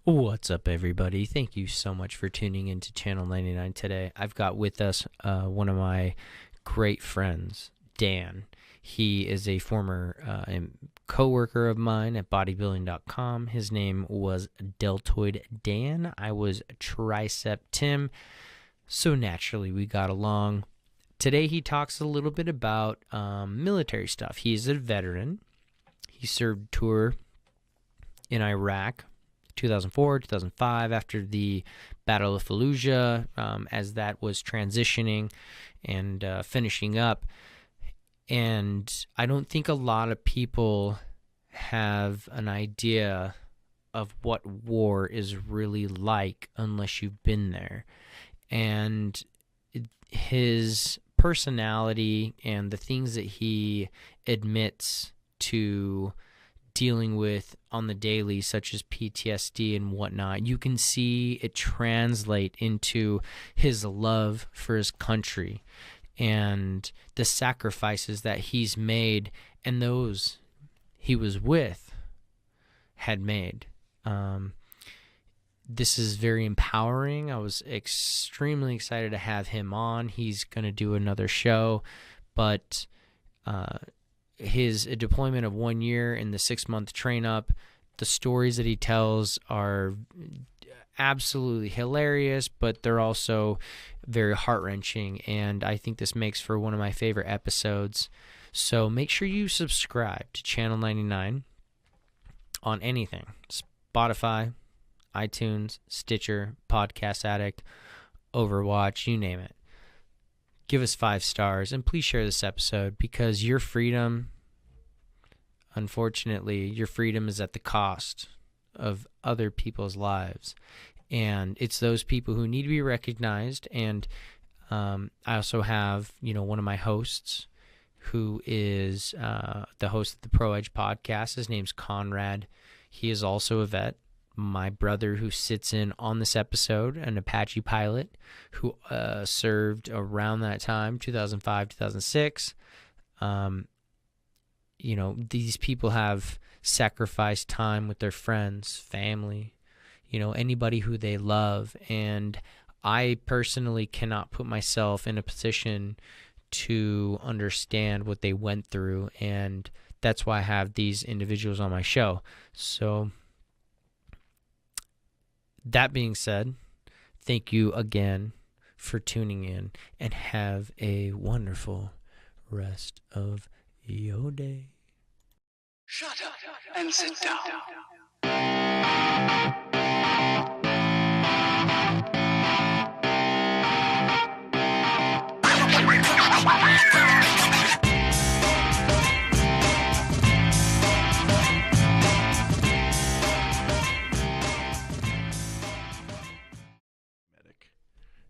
What's up, everybody? Thank you so much for tuning into Channel 99 today. I've got with us one of my great friends, Dan. He is a former co-worker of mine at bodybuilding.com. His name was Deltoid Dan. I was Tricep Tim. So naturally, we got along. Today, he talks a little bit about military stuff. He's a veteran. He served tour in Iraq 2004, 2005, after the Battle of Fallujah, as that was transitioning and finishing up. And I don't think a lot of people have an idea of what war is really like unless you've been there. And his personality and the things that he admits to dealing with on the daily, such as PTSD and whatnot, you can see it translate into his love for his country and the sacrifices that he's made and those he was with had made. This is very empowering. I was extremely excited to have him on. He's going to do another show, but his deployment of 1 year and the 6-month train up, the stories that he tells are absolutely hilarious, but they're also very heart-wrenching, and I think this makes for one of my favorite episodes. So make sure you subscribe to Channel 99 on anything: Spotify, iTunes, Stitcher, Podcast Addict, Overwatch, you name it. Give us 5 stars, and please share this episode, because your freedom, unfortunately, your freedom is at the cost of other people's lives. And it's those people who need to be recognized. And I also have, one of my hosts who is the host of the Pro Edge podcast. His name's Conrad. He is also a vet. My brother, who sits in on this episode, an Apache pilot who served around that time, 2005, 2006. These people have sacrificed time with their friends, family, anybody who they love. And I personally cannot put myself in a position to understand what they went through. And that's why I have these individuals on my show. So that being said, thank you again for tuning in, and have a wonderful rest of your day. Shut up and sit down.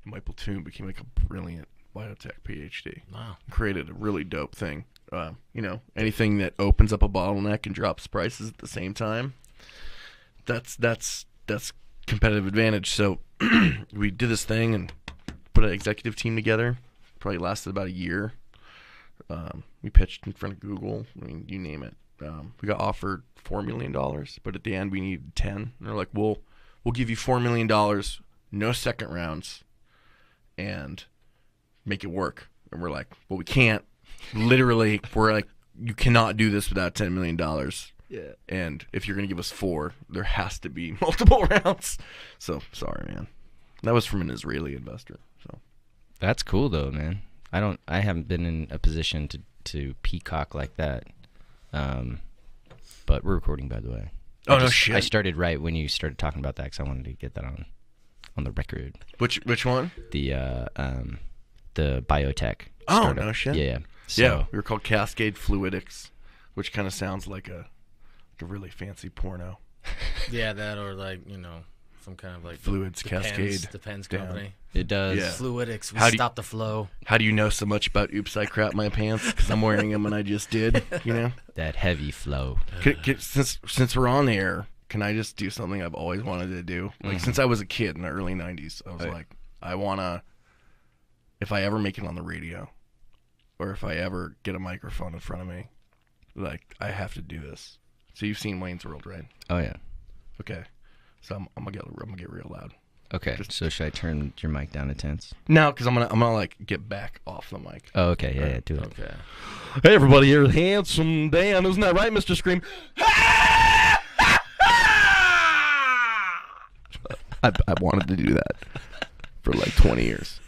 My Platoon became like a brilliant biotech PhD. Wow. Created a really dope thing. Anything that opens up a bottleneck and drops prices at the same time, that's competitive advantage. So we did this thing and put an executive team together. Probably lasted about a year. We pitched in front of Google. I mean, you name it. We got offered $4 million, but at the end we needed 10. And they're like, we'll give you $4 million, no second rounds, and make it work. And we're like, well, we can't. Literally, we're like, you cannot do this without $10 million. Yeah. And if you're going to give us 4, there has to be multiple rounds. So, sorry, man. That was from an Israeli investor. So That's cool, though, man. I haven't been in a position to peacock like that. But we're recording, by the way. Oh, no shit. I started right when you started talking about that because I wanted to get that on the record. Which one? The biotech Oh, startup. no shit. Yeah. So, Yeah, we were called Cascade Fluidics, which kind of sounds like a really fancy porno. Yeah, that, or some kind of Fluids Cascade. Depends down. company. it does. Yeah. Fluidics, we How do you- stop the flow. How do you know so much about oops, I crap my pants? Because I'm wearing them and I just did, That heavy flow. Since we're on the air, can I just do something I've always wanted to do? Like, since I was a kid in the early 90s, I was like, I want to, if I ever make it on the radio, or if I ever get a microphone in front of me, like, I have to do this. So you've seen Wayne's World, right? Oh, yeah. Okay. So I'm gonna get real loud. Okay, so should I turn your mic down to tense? No, because I'm gonna like get back off the mic. Oh, okay, yeah, do it. Okay. Hey everybody, here's Handsome Dan. Isn't that right, Mr. Scream? I wanted to do that for like 20 years.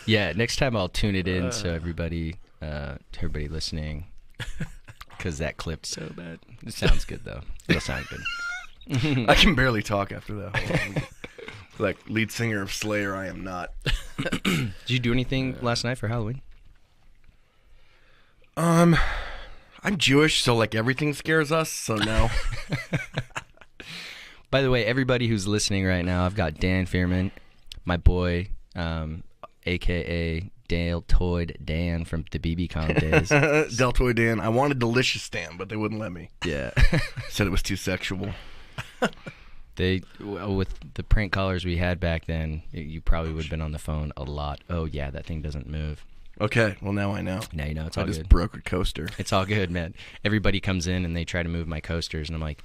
Yeah, next time I'll tune it in so everybody listening, because that clipped so bad. It sounds good though. It'll sound good. I can barely talk after that. Like lead singer of Slayer, I am not. Did you do anything last night for Halloween? I'm Jewish, so like everything scares us. So no. By the way, everybody who's listening right now, I've got Dan Fearman, my boy, a.k.a. Deltoid Dan from the BB-Con days. Deltoid Dan. I wanted Delicious Dan, but they wouldn't let me. Yeah. Said it was too sexual. With the prank callers we had back then, you probably would have been on the phone a lot. Oh, yeah, that thing doesn't move. Okay, well now I know. Now you know, it's all I just good. broke a coaster. It's all good, man. Everybody comes in and they try to move my coasters, and I'm like,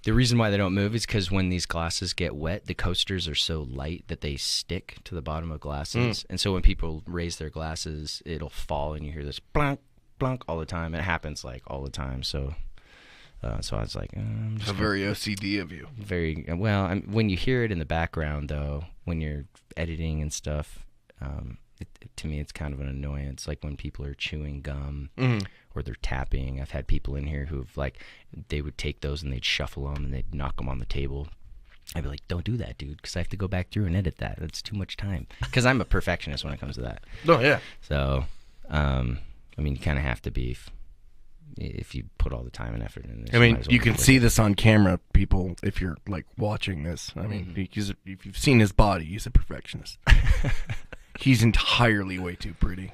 the reason why they don't move is because when these glasses get wet, the coasters are so light that they stick to the bottom of glasses. And so when people raise their glasses, it'll fall, and you hear this blunk, blunk all the time. It happens like all the time. So I was like, I'm just very OCD of you. very well. When you hear it in the background, though, when you're editing and stuff, to me, it's kind of an annoyance. Like when people are chewing gum or they're tapping. I've had people in here who've like, they would take those and they'd shuffle them and they'd knock them on the table. I'd be like, don't do that, dude, because I have to go back through and edit that. That's too much time. Because I'm a perfectionist when it comes to that. Oh, yeah. So, I mean, you kind of have to be if you put all the time and effort in this. I mean, you can see this on camera, people, if you're like watching this. I mean, because if you've seen his body, he's a perfectionist. He's entirely way too pretty.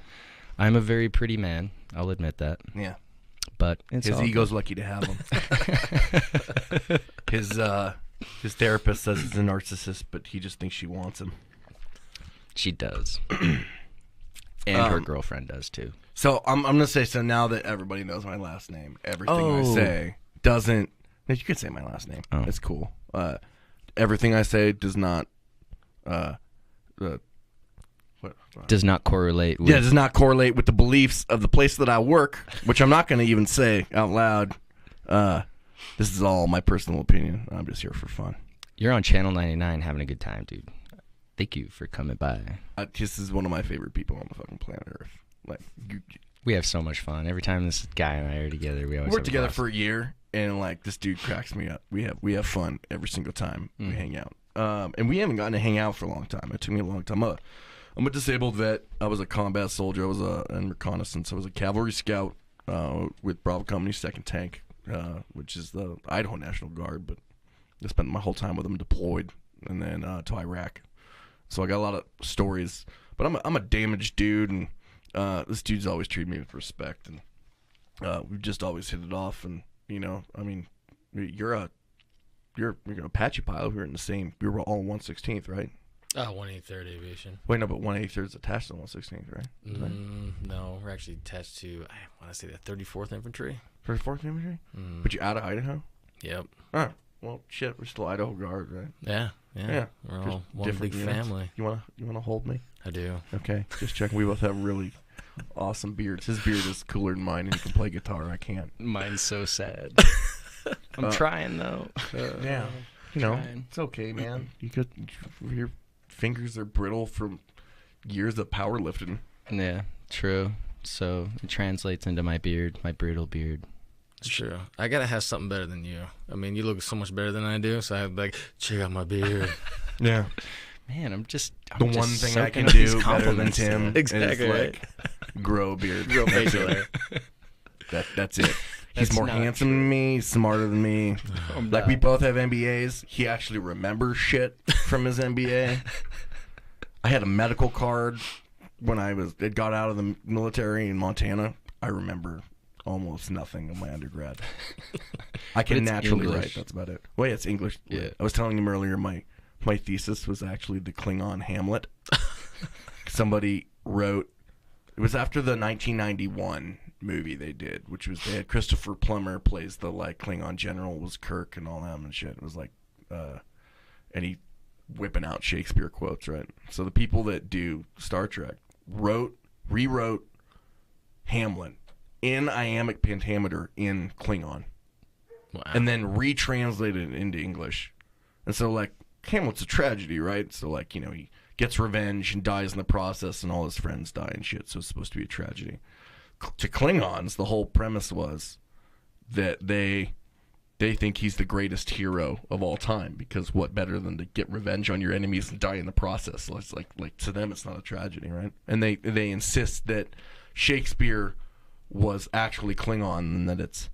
I'm a very pretty man. I'll admit that. Yeah. But it's His all ego's lucky to have him. His therapist says he's a narcissist, but he just thinks she wants him. She does. And her girlfriend does too. So I'm gonna say, so now that everybody knows my last name, everything I say doesn't. You could say my last name. Oh. It's cool. Everything I say does not. Does not correlate with... Yeah, does not correlate with the beliefs of the place that I work, which I'm not going to even say out loud. This is all my personal opinion. I'm just here for fun. You're on Channel 99 having a good time, dude. Thank you for coming by. This is one of my favorite people on the fucking planet Earth. Like, We have so much fun. Every time this guy and I are together, we always work have together a blast. for a year, and like this dude cracks me up. We have fun every single time we hang out. And we haven't gotten to hang out for a long time. It took me a long time. I'm a disabled vet. I was a combat soldier. I was in reconnaissance. I was a cavalry scout with Bravo Company 2nd Tank, which is the Idaho National Guard. But I spent my whole time with them deployed, and then to Iraq. So I got a lot of stories. But I'm a damaged dude, and this dude's always treated me with respect, and we've just always hit it off. And I mean, you're an Apache pilot. We were in the same. We were all 116th, right? 183rd Aviation. Wait, no, but 183rd is attached to 116th, right? No, we're actually attached to, I want to say, the 34th Infantry. 34th Infantry? But you out of Idaho? Yep. Oh, well, shit, we're still Idaho Guard, right? Yeah. Yeah. We're Just all one different big units. family. You wanna hold me? I do. Okay, just checking. We both have really awesome beards. His beard is cooler than mine, and he can play guitar. I can't. Mine's so sad. I'm trying, though. Yeah. Trying. It's okay, man. Your fingers are brittle from years of powerlifting. Yeah, true. So it translates into my beard, my brittle beard. It's true. I gotta have something better than you. I mean, you look so much better than I do, so I have like, check out my beard. Yeah. Man, I'm just The one thing I soaking can up these do better than compliments. Tim Exactly, is like grow a beard. Grow That's facial it. hair. That's it. He's That's more not handsome than me. He's smarter than me. Like we both have MBAs. He actually remembers shit from his MBA. I had a medical card when it got out of the military in Montana. I remember almost nothing of my undergrad. I can it's naturally English. write. That's about it. Well, yeah, it's English. Yeah. I was telling him earlier my thesis was actually the Klingon Hamlet. Somebody wrote, it was after the 1991 movie they did, which was, they had Christopher Plummer plays the like Klingon general, was Kirk and all that and shit. It was like and he whipping out Shakespeare quotes, right? So the people that do Star Trek rewrote Hamlet in iambic pentameter in Klingon. Wow. And then retranslated it into English. And so, like, Hamlet's a tragedy, right? So, like, you know, he gets revenge and dies in the process, and all his friends die and shit, so it's supposed to be a tragedy. To Klingons, the whole premise was that they think he's the greatest hero of all time, because what better than to get revenge on your enemies and die in the process? So it's like to them, it's not a tragedy, right? And they insist that Shakespeare was actually Klingon and that it's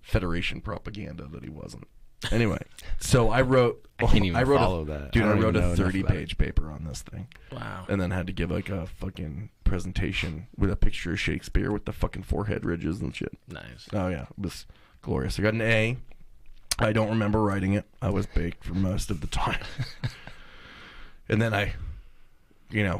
Federation propaganda that he wasn't. Anyway, so I wrote a 30-page paper on this thing. Wow. And then had to give like a fucking presentation with a picture of Shakespeare with the fucking forehead ridges and shit. Nice. Oh yeah, it was glorious. I got an A. I don't remember writing it. I was baked for most of the time. And then I,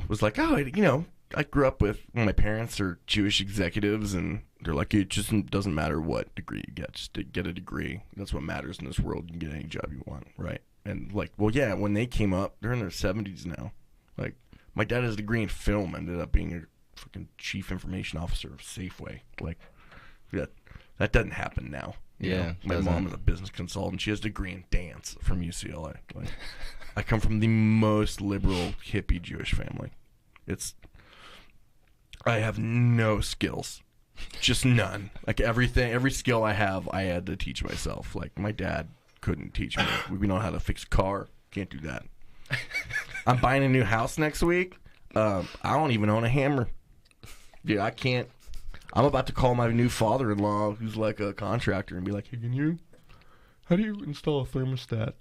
was like, I grew up with, my parents are Jewish executives, and they're like, it just doesn't matter what degree you get, just to get a degree. That's what matters in this world. You can get any job you want, right? And like, well, yeah, when they came up, they're in their 70s now. Like, my dad has a degree in film, ended up being a fucking chief information officer of Safeway. Like, that doesn't happen now. You know? My mom is a business consultant. She has a degree in dance from UCLA. Like, I come from the most liberal, hippie Jewish family. I have no skills. Just none. Like, every skill I have, I had to teach myself. Like, my dad couldn't teach me. We know how to fix a car. Can't do that. I'm buying a new house next week. I don't even own a hammer. Dude, I can't. I'm about to call my new father-in-law, who's like a contractor, and be like, hey, how do you install a thermostat?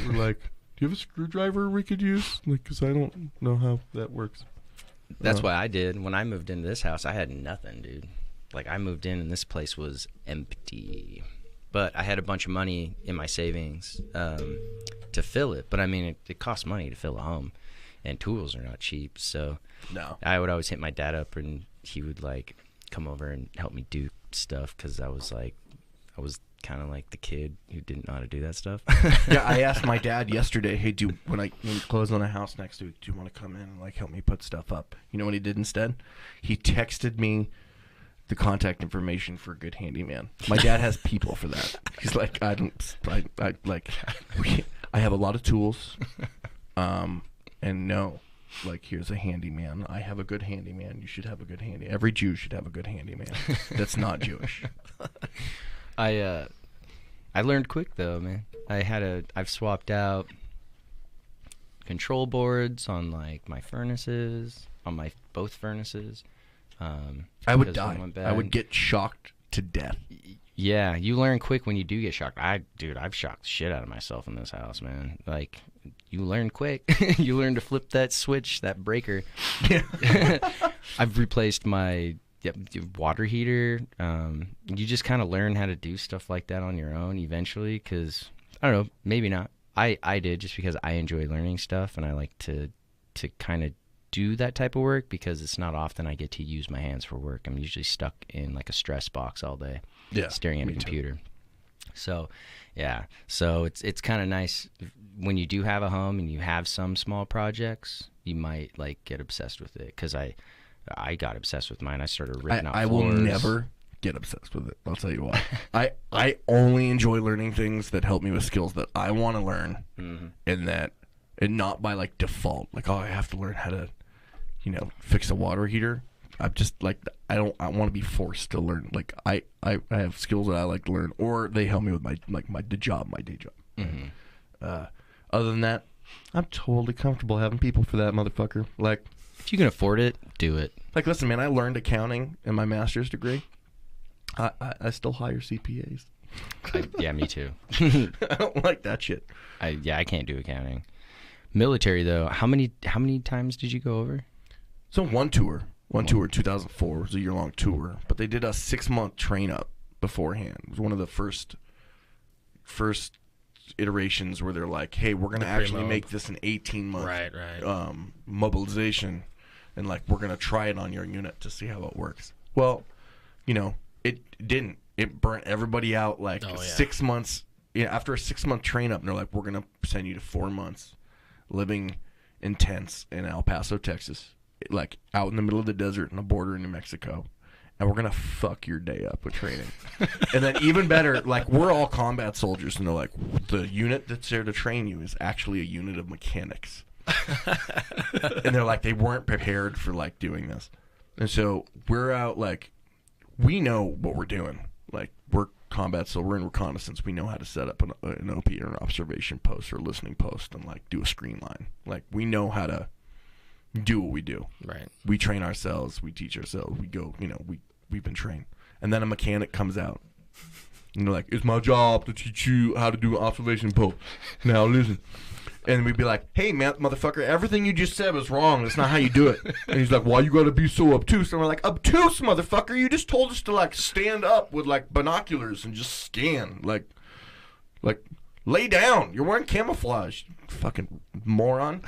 Or like, do you have a screwdriver we could use? Like, because I don't know how that works. That's what I did. When I moved into this house, I had nothing, dude. Like, I moved in, and this place was empty. But I had a bunch of money in my savings to fill it. But, I mean, it costs money to fill a home, and tools are not cheap. So No. I would always hit my dad up, and he would, like, come over and help me do stuff, because I was kind of like the kid who didn't know how to do that stuff. Yeah, I asked my dad yesterday, hey, when we close on a house next week, do you want to come in and like help me put stuff up? You know what he did instead? He texted me the contact information for a good handyman. My dad has people for that. He's like, I have a lot of tools, and no, like, here's a handyman. I have a good handyman. You should have a good handyman. Every Jew should have a good handyman. That's not Jewish. I learned quick though, man. I've swapped out control boards on like my furnaces, on both furnaces. I would die. I would get shocked to death. Yeah, you learn quick when you do get shocked. I've shocked the shit out of myself in this house, man. Like, you learn quick. You learn to flip that switch, that breaker. Yeah. I've replaced my water heater. You just kind of learn how to do stuff like that on your own eventually, because, I don't know, maybe not. I did, just because I enjoy learning stuff, and I like to kind of do that type of work, because it's not often I get to use my hands for work. I'm usually stuck in like a stress box all day, staring at a computer. Too. So, yeah. So it's kind of nice when you do have a home and you have some small projects. You might like get obsessed with it, because I got obsessed with mine. I started ripping out floors. I will never get obsessed with it. I'll tell you why. I only enjoy learning things that help me with skills that I want to learn, and not by like default. Like, oh, I have to learn how to, fix a water heater. I'm just like, I want to be forced to learn. Like, I have skills that I like to learn, or they help me with my day job. Mm-hmm. Other than that, I'm totally comfortable having people for that motherfucker. Like, if you can afford it, do it. Like, listen, man, I learned accounting in my master's degree. I still hire CPAs. Yeah, me too. I don't like that shit. I can't do accounting. Military though, how many times did you go over? So one tour, 2004 was a year-long tour, but they did a 6-month train-up beforehand. It was one of the first iterations where they're like, hey, we're going to actually make this an 18-month mobilization, and like, we're going to try it on your unit to see how it works. Well, it didn't. It burnt everybody out like 6 months after a 6-month train up, and they're like, we're gonna send you to 4 months living in tents in El Paso, Texas, like out in the middle of the desert on the border in New Mexico, and we're gonna fuck your day up with training. And then even better, like, we're all combat soldiers, and they're like, the unit that's there to train you is actually a unit of mechanics. And they're like, they weren't prepared for like doing this. And so we're out, like, we know what we're doing. Like, we're combat, so we're in reconnaissance. We know how to set up an OP or an observation post or a listening post and like do a screen line. Like, we know how to do what we do. Right. We train ourselves. We teach ourselves. We go, we've been trained. And then a mechanic comes out. And they're like, it's my job to teach you how to do an observation post. Now listen. And we'd be like, hey, man, motherfucker, everything you just said was wrong. That's not how you do it. And he's like, why you got to be so obtuse? And we're like, obtuse, motherfucker. You just told us to, like, stand up with, like, binoculars and just scan. Like, lay down. You're wearing camouflage, fucking moron.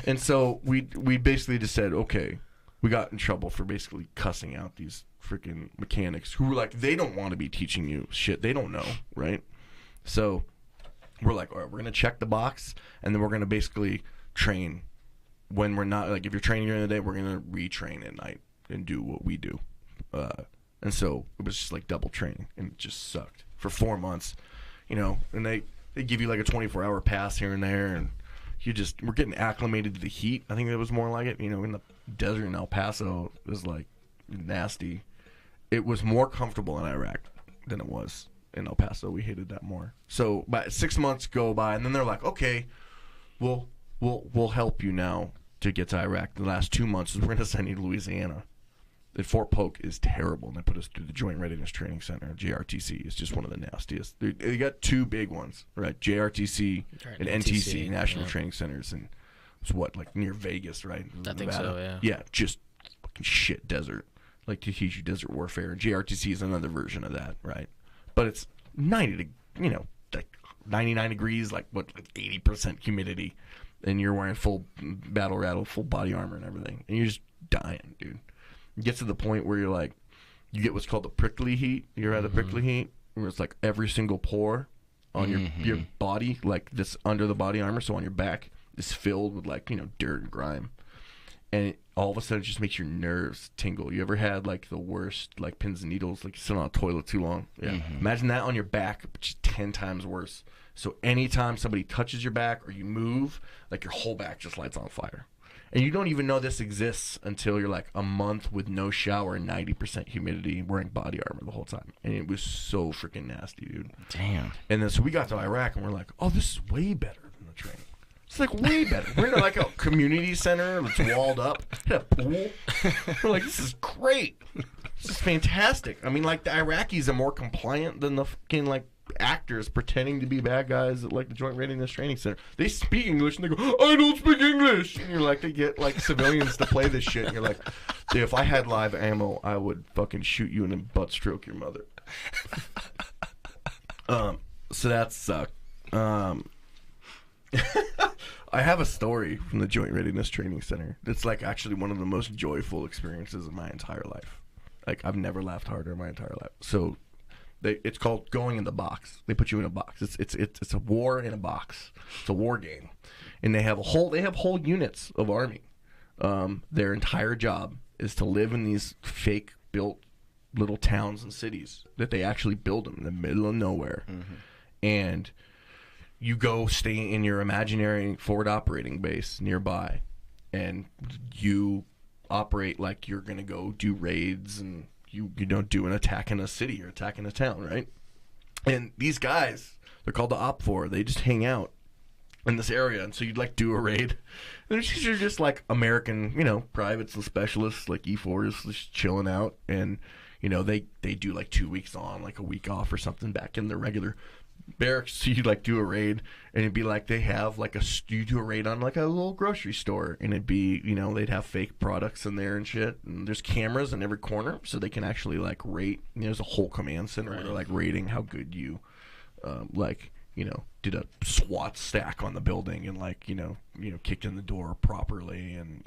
And so we basically just said, okay, we got in trouble for basically cussing out these freaking mechanics who were like, they don't want to be teaching you shit they don't know, right? So we're like, all right, we're going to check the box, and then we're going to basically train when we're not, like, if you're training during the day, we're going to retrain at night and do what we do. And so it was just like double training, and it just sucked for 4 months, and they give you like a 24-hour pass here and there, and we're getting acclimated to the heat. I think that was more like it, in the desert in El Paso, it was like nasty. It was more comfortable in Iraq than it was in El Paso. We hated that more. So about 6 months go by, and then they're like, okay, we'll help you now to get to Iraq. The last 2 months is we're going to send you to Louisiana. The Fort Polk is terrible, and they put us through the Joint Readiness Training Center. JRTC is just one of the nastiest. They got two big ones, right? JRTC and NTC, National Training Centers, and it's like near Vegas, right? I think so, yeah. Yeah, just fucking shit desert. Like, to teach you desert warfare. And JRTC is another version of that, right? But it's 90 to, like 99 degrees, like 80% humidity, and you're wearing full battle rattle, full body armor and everything, and you're just dying, dude. It gets to the point where you're like, you get what's called the prickly heat. You're at a prickly heat, where it's like every single pore on your body, like this under the body armor, so on your back, is filled with like dirt and grime, and all of a sudden it just makes your nerves tingle. You ever had like the worst like pins and needles, like you sit on a toilet too long? Yeah. Imagine that on your back, but just 10 times worse. So anytime somebody touches your back or you move, like your whole back just lights on fire. And you don't even know this exists until you're like a month with no shower and 90% humidity, wearing body armor the whole time. And it was so freaking nasty, dude. Damn. And then so we got to Iraq, and we're like, oh, this is way better than the training. It's like way better. We're in like a community center that's walled up. Had a pool. We're like, this is great. This is fantastic. I mean, like, the Iraqis are more compliant than the fucking like actors pretending to be bad guys at like the Joint Readiness Training Center. They speak English and they go, I don't speak English. And you're like, they get like civilians to play this shit. And you're like, dude, if I had live ammo, I would fucking shoot you and then butt stroke your mother. So that sucked. I have a story from the Joint Readiness Training Center that's like actually one of the most joyful experiences of my entire life. Like, I've never laughed harder in my entire life. So it's called going in the box. They put you in a box. It's a war in a box. It's a war game, and they have whole units of army. Their entire job is to live in these fake built little towns and cities that they actually build them in the middle of nowhere, and you go stay in your imaginary forward operating base nearby, and you operate like you're gonna go do raids, and you don't do an attack in a city or attack in a town, right? And these guys, they're called the OPFOR. They just hang out in this area, and so you'd like do a raid, and these are just like American, privates and specialists like E4s just chilling out, and they do like 2 weeks on, like a week off or something back in their regular barracks. So you'd like do a raid, and it'd be like they have like you do a raid on like a little grocery store, and it'd be they'd have fake products in there and shit, and there's cameras in every corner so they can actually like rate. There's a whole command center where they're like rating how good you did a SWAT stack on the building, and like kicked in the door properly, and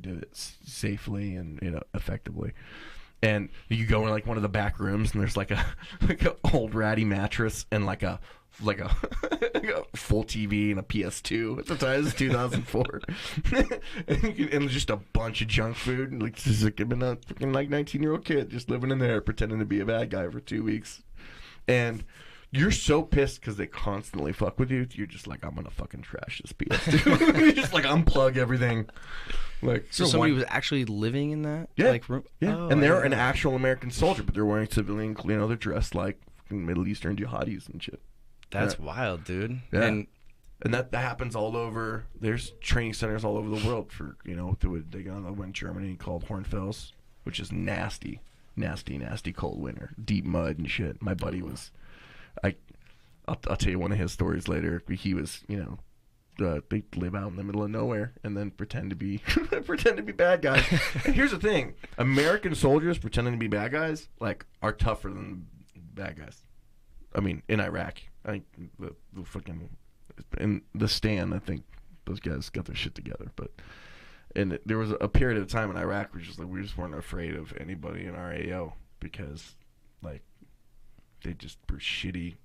did it safely and effectively. And you go in like one of the back rooms, and there's like a old ratty mattress and like a like a full TV and a PS2 at the time. It was 2004, and just a bunch of junk food. And like just like been a fucking like 19-year-old kid just living in there pretending to be a bad guy for 2 weeks, and you're so pissed because they constantly fuck with you. You're just like, I'm gonna fucking trash this PS2. You just like unplug everything. Like So somebody was actually living in that room? Yeah, Oh, and they're an actual American soldier, but they're wearing civilian, they're dressed like Middle Eastern jihadis and shit. That's wild, dude. Yeah. And that happens all over. There's training centers all over the world for, they got one in Germany called Hornfels, which is nasty cold winter, deep mud and shit. My buddy was, I'll tell you one of his stories later. He was, they live out in the middle of nowhere and then pretend to be bad guys. And here's the thing: American soldiers pretending to be bad guys are tougher than bad guys. I mean, in Iraq, I think the fucking in the stand, I think those guys got their shit together. But there was a period of time in Iraq where we just weren't afraid of anybody in our AO because they just were shitty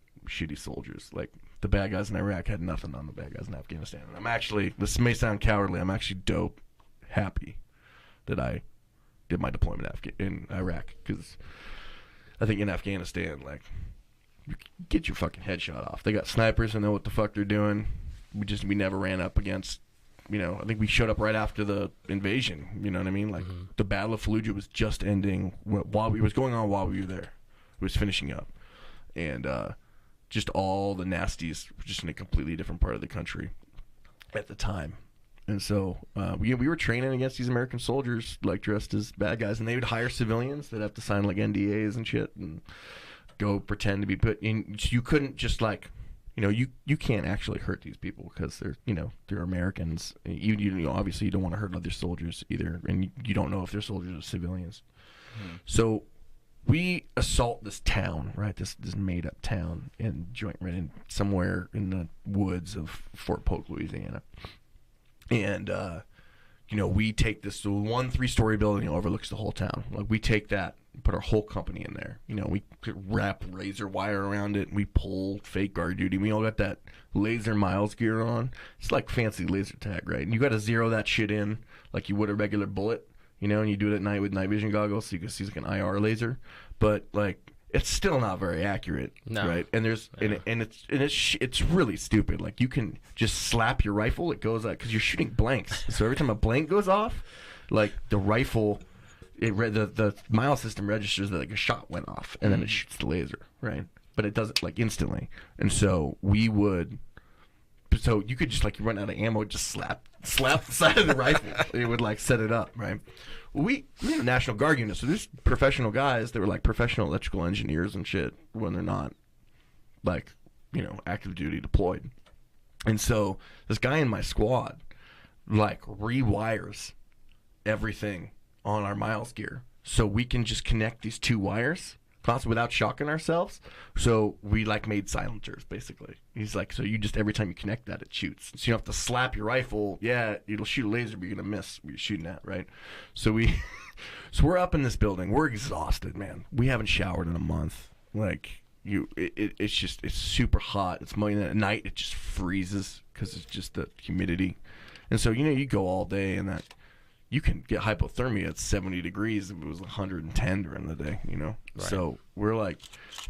soldiers. Like the bad guys in Iraq had nothing on the bad guys in Afghanistan. And I'm actually, this may sound cowardly, I'm actually dope happy that I did my deployment in Iraq, because I think in Afghanistan, you get your fucking head shot off. They got snipers and know what the fuck they're doing. We never ran up against, I think we showed up right after the invasion. You know what I mean? The Battle of Fallujah was just ending while we was going on while we were there. It was finishing up, and just all the nasties were just in a completely different part of the country at the time. And so we were training against these American soldiers dressed as bad guys, and they would hire civilians that have to sign NDAs and shit and go pretend to be put in. You couldn't just you can't actually hurt these people because they're Americans. You obviously you don't want to hurt other soldiers either, and you don't know if they're soldiers or civilians. So we assault this town, right? This made up town in somewhere in the woods of Fort Polk, Louisiana. And we take this 3-story building overlooks the whole town. We take that and put our whole company in there. We wrap razor wire around it, and we pull fake guard duty. We all got that laser miles gear on. It's like fancy laser tag, right? And you got to zero that shit in like you would a regular bullet. And you do it at night with night vision goggles, so you can see an IR laser, but it's still not very accurate, right? And it's really stupid. You can just slap your rifle, it goes out because you're shooting blanks. So every time a blank goes off, the rifle, the mile system registers that a shot went off, and then it shoots the laser, right? But it doesn't instantly. And so you could just you run out of ammo, just slap the side of the rifle. It would set it up, right? We had a National Guard unit, so there's professional guys that were professional electrical engineers and shit when they're not active duty deployed. And so this guy in my squad rewires everything on our miles gear so we can just connect these two wires without shocking ourselves. So we made silencers basically. He's so you just every time you connect that, it shoots. So you don't have to slap your rifle. Yeah, it'll shoot a laser, but you're gonna miss what you're shooting at, right? So we're up in this building. We're exhausted, man. We haven't showered in a month. It's super hot. It's muggy at night. It just freezes because it's just the humidity. And so you go all day and that. You can get hypothermia at 70 degrees if it was 110 during the day, Right. So we're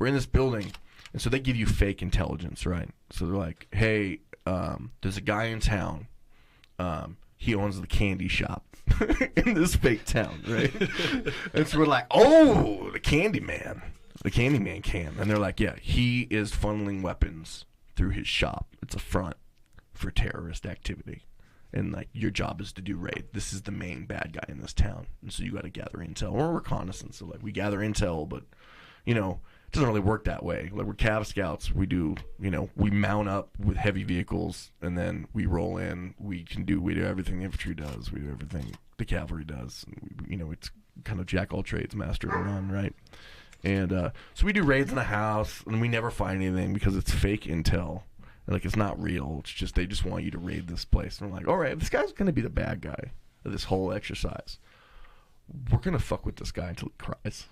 in this building, and so they give you fake intelligence, right? So they're hey, there's a guy in town. He owns the candy shop in this fake town, right? And so we're oh, the Candyman. The Candyman came. And they're yeah, he is funneling weapons through his shop. It's a front for terrorist activity. And your job is to do raid. This is the main bad guy in this town, and so you got to gather intel or reconnaissance. So we gather intel, but it doesn't really work that way. We're Cav Scouts. We do we mount up with heavy vehicles, and then we roll in. We do everything the infantry does. We do everything the cavalry does. And it's kind of jack all trades, master of none, right? And so we do raids in the house, and we never find anything because it's fake intel. It's not real. It's just they just want you to raid this place. And we're all right, this guy's going to be the bad guy of this whole exercise. we're gonna fuck with this guy until he cries,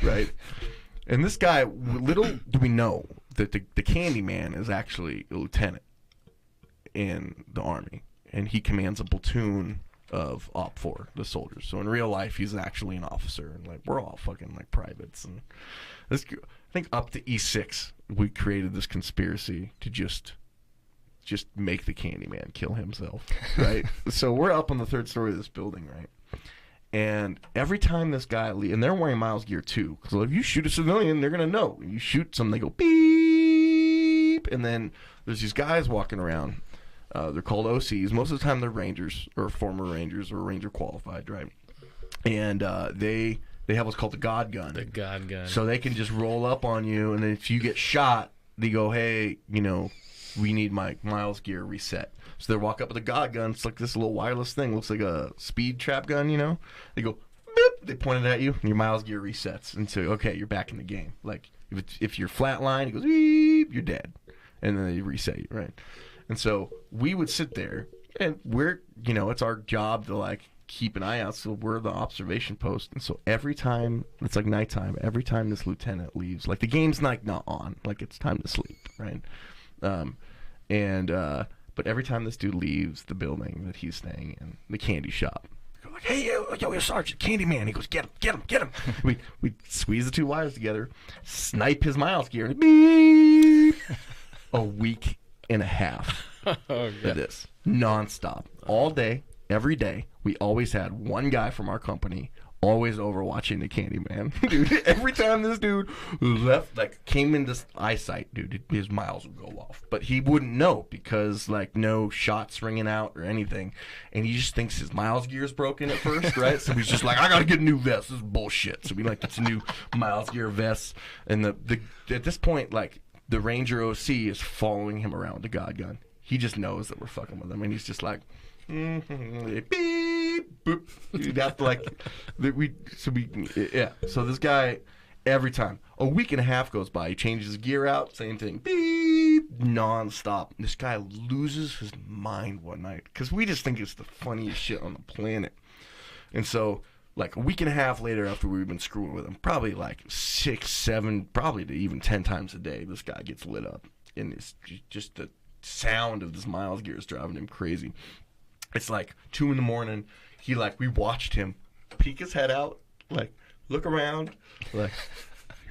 right? And this guy, little do we know that the Candyman is actually a lieutenant in the Army, and he commands a platoon of Op 4, the soldiers. So in real life, he's actually an officer, and like we're all fucking like privates. And this, I think up to E6, we created this conspiracy to just make the Candyman kill himself, right? So we're up on the 3rd story of this building, right? And every time this guy and they're wearing Miles gear too, because if you shoot a civilian, they're gonna know. You shoot some, they go beep, and then there's these guys walking around. They're called OCs. Most of the time, they're Rangers or former Rangers or Ranger qualified, right? And they have what's called the God Gun. The God Gun. So they can just roll up on you, and if you get shot, they go, hey, we need my Miles gear reset. So they walk up with a God Gun. It's like this little wireless thing. Looks like a speed trap gun, They go, boop. They point it at you, and your Miles gear resets. And so, okay, you're back in the game. Like, if you're flatline, it goes, beep, you're dead. And then they reset you, right? And so we would sit there, and we're, it's our job to, like, keep an eye out. So we're the observation post. And so every time, it's like nighttime, every time this lieutenant leaves, like, the game's like not on. Like, it's time to sleep, right? But every time this dude leaves the building that he's staying in, the candy shop, they go like, hey, yo, Sergeant, Candyman. He goes, get him. we squeeze the 2 wires together, snipe his Miles gear, and beep. A week and a half of this, nonstop, all day, every day. We always had one guy from our company always overwatching the Candyman. Dude, every time this dude left, like, came into eyesight, dude, his Miles would go off. But he wouldn't know because, like, no shots ringing out or anything. And he just thinks his Miles gear is broken at first, right? So he's just like, I gotta get a new vest. This is bullshit. So we, like, get a new Miles gear vest. And at this point, like, the Ranger OC is following him around with the God Gun. He just knows that we're fucking with him. And he's just like, beep, boop. That's like, So this guy, every time, a week and a half goes by, he changes his gear out, same thing, beep, nonstop. This guy loses his mind one night because we just think it's the funniest shit on the planet. And so, like, a week and a half later, after we've been screwing with him, probably like 6, 7, probably to even 10 times a day, this guy gets lit up, and it's just the sound of this Miles gear is driving him crazy. It's like 2 a.m. We watched him peek his head out, like, look around, like,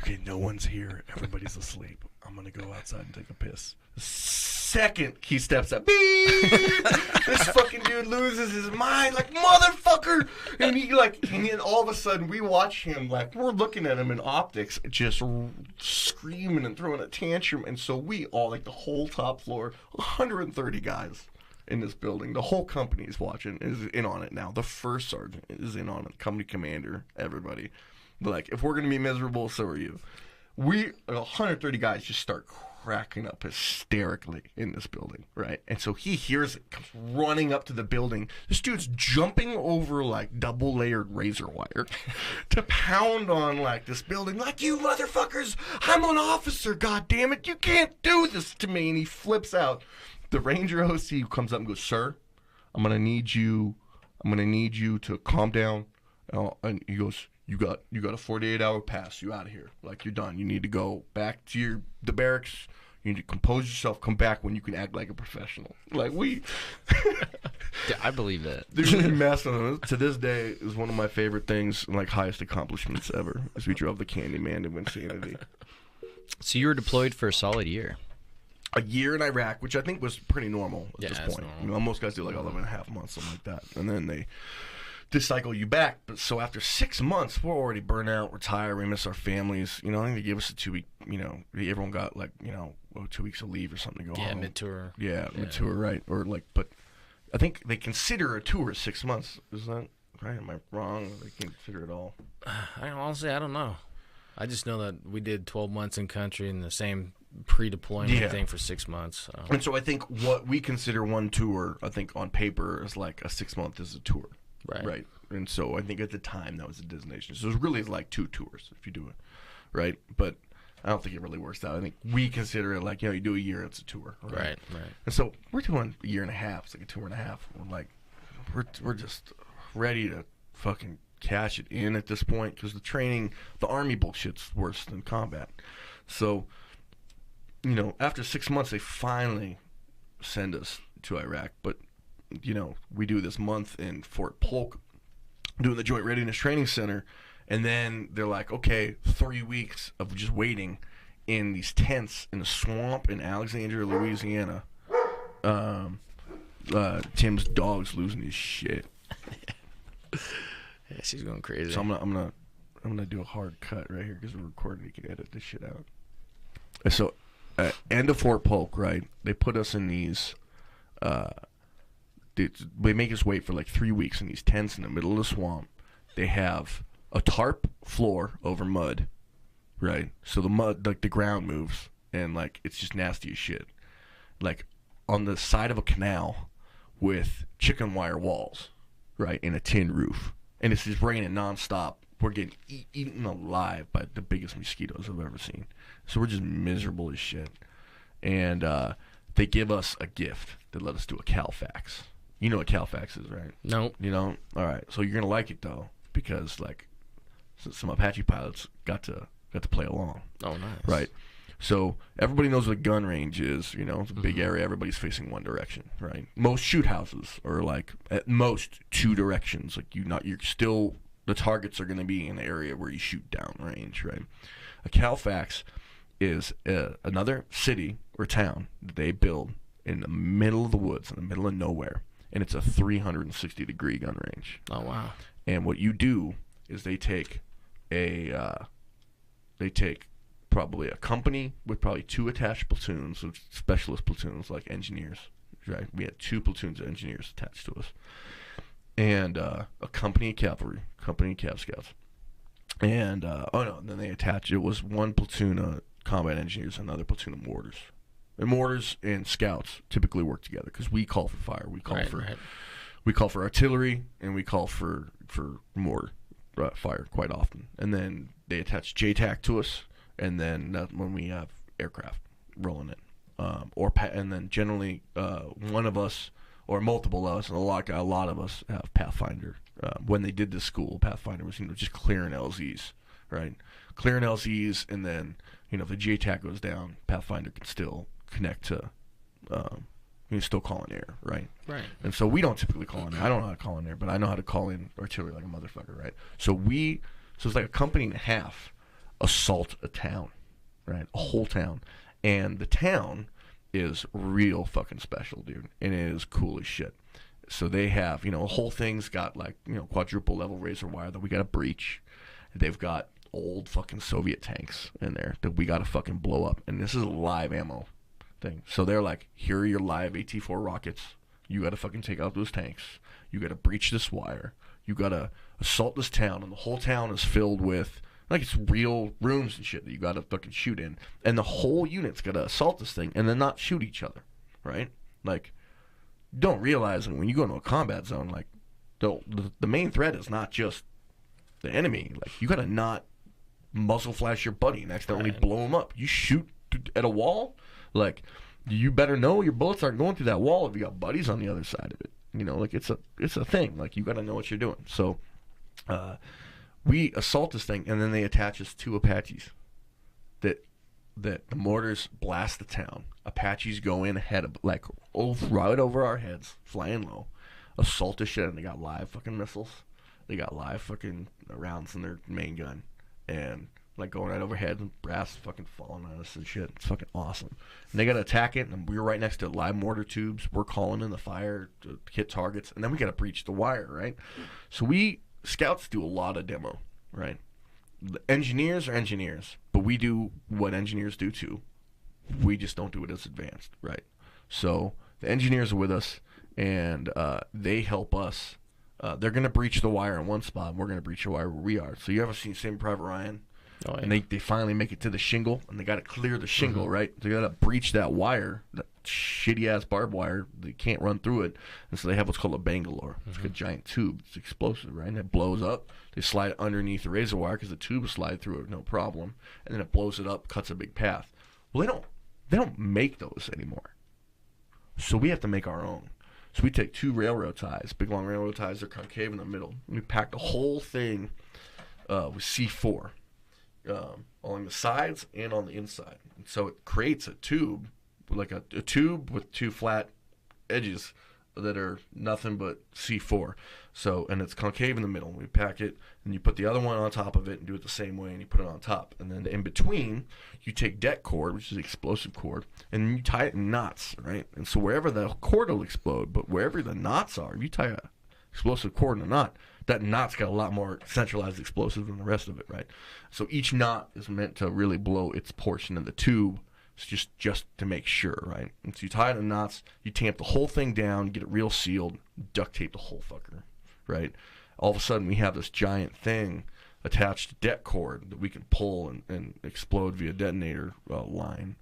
okay, no one's here. Everybody's asleep. I'm going to go outside and take a piss. The second he steps up, beep, this fucking dude loses his mind, like, motherfucker. And and then all of a sudden we watch him, like, we're looking at him in optics, just screaming and throwing a tantrum. And so we all, like, the whole top floor, 130 guys in this building, the whole company is watching, is in on it now. The first sergeant is in on it, company commander, everybody. Like, if we're gonna be miserable, so are you. We 130 guys just start cracking up hysterically in this building, right? And so he hears it, comes running up to the building. This dude's jumping over, like, double layered razor wire to pound on, like, this building, like, you motherfuckers, I'm an officer, goddammit, you can't do this to me. And he flips out. The Ranger OC comes up and goes, sir, I'm gonna need you to calm down. And he goes, you got a 48-hour pass. You out of here. Like, you're done. You need to go back to the barracks. You need to compose yourself. Come back when you can act like a professional. Like, I believe that. There's a mess on it. To this day, is one of my favorite things, like, highest accomplishments ever, as we drove the Candyman to Insanity. So you were deployed for a solid year. A year in Iraq, which I think was pretty normal at this point. Normal. Most guys do like 11 and a half months, something like that. And then they cycle you back. But so after 6 months, we're already burnt out, retired, we miss our families. I think they gave us a 2-week, everyone got 2 weeks of leave or something to go home. Yeah, mid-tour. Yeah, mid-tour, right. Or but I think they consider a tour 6 months. Is that right? Am I wrong? They consider it all. Honestly, I don't know. I just know that we did 12 months in country in the same pre-deployment thing for 6 months. And so I think what we consider one tour, I think on paper, is like a 6 month is a tour. Right. And so I think at the time that was a designation. So it was really like 2 tours if you do it. Right. But I don't think it really works out. I think we consider it like, you do a year, it's a tour. Right. And so we're doing a year and a half. It's like a tour and a half. We're like, we're just ready to fucking cash it in at this point because the Army bullshit's worse than combat. So, you know, after 6 months, they finally send us to Iraq. But, you know, we do this month in Fort Polk doing the Joint Readiness Training Center. And then they're like, okay, 3 weeks of just waiting in these tents in a swamp in Alexandria, Louisiana. Tim's dog's losing his shit. Yeah, she's going crazy. So I'm gonna do a hard cut right here because we're recording. You can edit this shit out. So, end of Fort Polk, right? They put us in these. They make us wait for like 3 weeks in these tents in the middle of the swamp. They have a tarp floor over mud, right? So the mud, like the ground moves, and like it's just nasty as shit. Like on the side of a canal with chicken wire walls, right, and a tin roof, and it's just raining nonstop. We're getting eaten alive by the biggest mosquitoes I've ever seen. So we're just miserable as shit. And they give us a gift. They let us do a Calfax. You know what Calfax is, right? Nope. You know? All right. So you're gonna like it though, because like some Apache pilots got to play along. Oh, nice. Right. So everybody knows what a gun range is. You know, it's a big area. Everybody's facing one direction, right? Most shoot houses are like at most 2 directions. Like you're still, the targets are going to be in the area where you shoot down range, right? A Calfax is another city or town that they build in the middle of the woods, in the middle of nowhere, and it's a 360-degree gun range. Oh, wow. And what you do is they take probably a company with probably 2 attached platoons, so specialist platoons like engineers, right? We had 2 platoons of engineers attached to us, and a company of cavalry, company of Cav Scouts, and then they attached. It was 1 platoon of combat engineers, another platoon of mortars. And mortars and scouts typically work together because we call for fire, we call for artillery, and we call for mortar fire quite often. And then they attach JTAC to us. And then when we have aircraft rolling in, and then generally one of us or multiple of us, and a lot of us have Pathfinder. When they did this school, Pathfinder was just clearing LZs, right? Clearing LZs, and then if the JTAC goes down, Pathfinder can still connect to. You can still call in air, right? Right. And so we don't typically call in air. I don't know how to call in air, but I know how to call in artillery like a motherfucker, right? So it's like a company and a half assault a town, right? A whole town. And the town is real fucking special, dude. And it is cool as shit. So they have, a whole thing's got like, quadruple level razor wire that we got to breach. They've got old fucking Soviet tanks in there that we got to fucking blow up. And this is a live ammo thing. So they're like, here are your live AT-4 rockets. You got to fucking take out those tanks. You got to breach this wire. You got to assault this town. And the whole town is filled with, like, it's real rooms and shit that you gotta fucking shoot in. And the whole unit's gotta assault this thing and then not shoot each other, right? Like, you don't realize that when you go into a combat zone, like, the main threat is not just the enemy. Like, you gotta not muzzle flash your buddy and accidentally blow him up. You shoot at a wall, like, you better know your bullets aren't going through that wall if you got buddies on the other side of it. Like, it's a thing. Like, you gotta know what you're doing. So, we assault this thing, and then they attach us 2 Apaches. That the mortars blast the town. Apaches go in ahead of, like, right over our heads, flying low, assault the shit, and they got live fucking missiles. They got live fucking rounds in their main gun, and like going right overhead, and brass fucking falling on us and shit. It's fucking awesome. And they gotta attack it, and we were right next to live mortar tubes. We're calling in the fire to hit targets, and then we gotta breach the wire, right? So Scouts do a lot of demo, right? The engineers are engineers, but we do what engineers do too. We just don't do it as advanced, right? So the engineers are with us, and they help us. They're going to breach the wire in one spot, and we're going to breach the wire where we are. So you ever seen Saving Private Ryan? Oh, yeah. And they finally make it to the shingle, and they got to clear the shingle, right? They got to breach that wire, that shitty-ass barbed wire. They can't run through it, and so they have what's called a Bangalore. It's like a giant tube. It's explosive, right? And it blows up. They slide it underneath the razor wire because the tube will slide through it, no problem. And then it blows it up, cuts a big path. Well, they don't make those anymore. So we have to make our own. So we take 2 railroad ties, big long railroad ties. They're concave in the middle. And we pack the whole thing with C4 along the sides and on the inside. And so it creates a tube, like a tube with 2 flat edges that are nothing but C4. So, and it's concave in the middle. We pack it, and you put the other one on top of it and do it the same way, and you put it on top. And then in between, you take deck cord, which is explosive cord, and you tie it in knots, right? And so wherever the cord will explode, but wherever the knots are, if you tie a explosive cord in a knot, that knot's got a lot more centralized explosive than the rest of it, right? So each knot is meant to really blow its portion of the tube. It's just to make sure, right? And so you tie it in knots, you tamp the whole thing down, get it real sealed, duct tape the whole fucker, right? All of a sudden, we have this giant thing attached to deck cord that we can pull and explode via detonator line,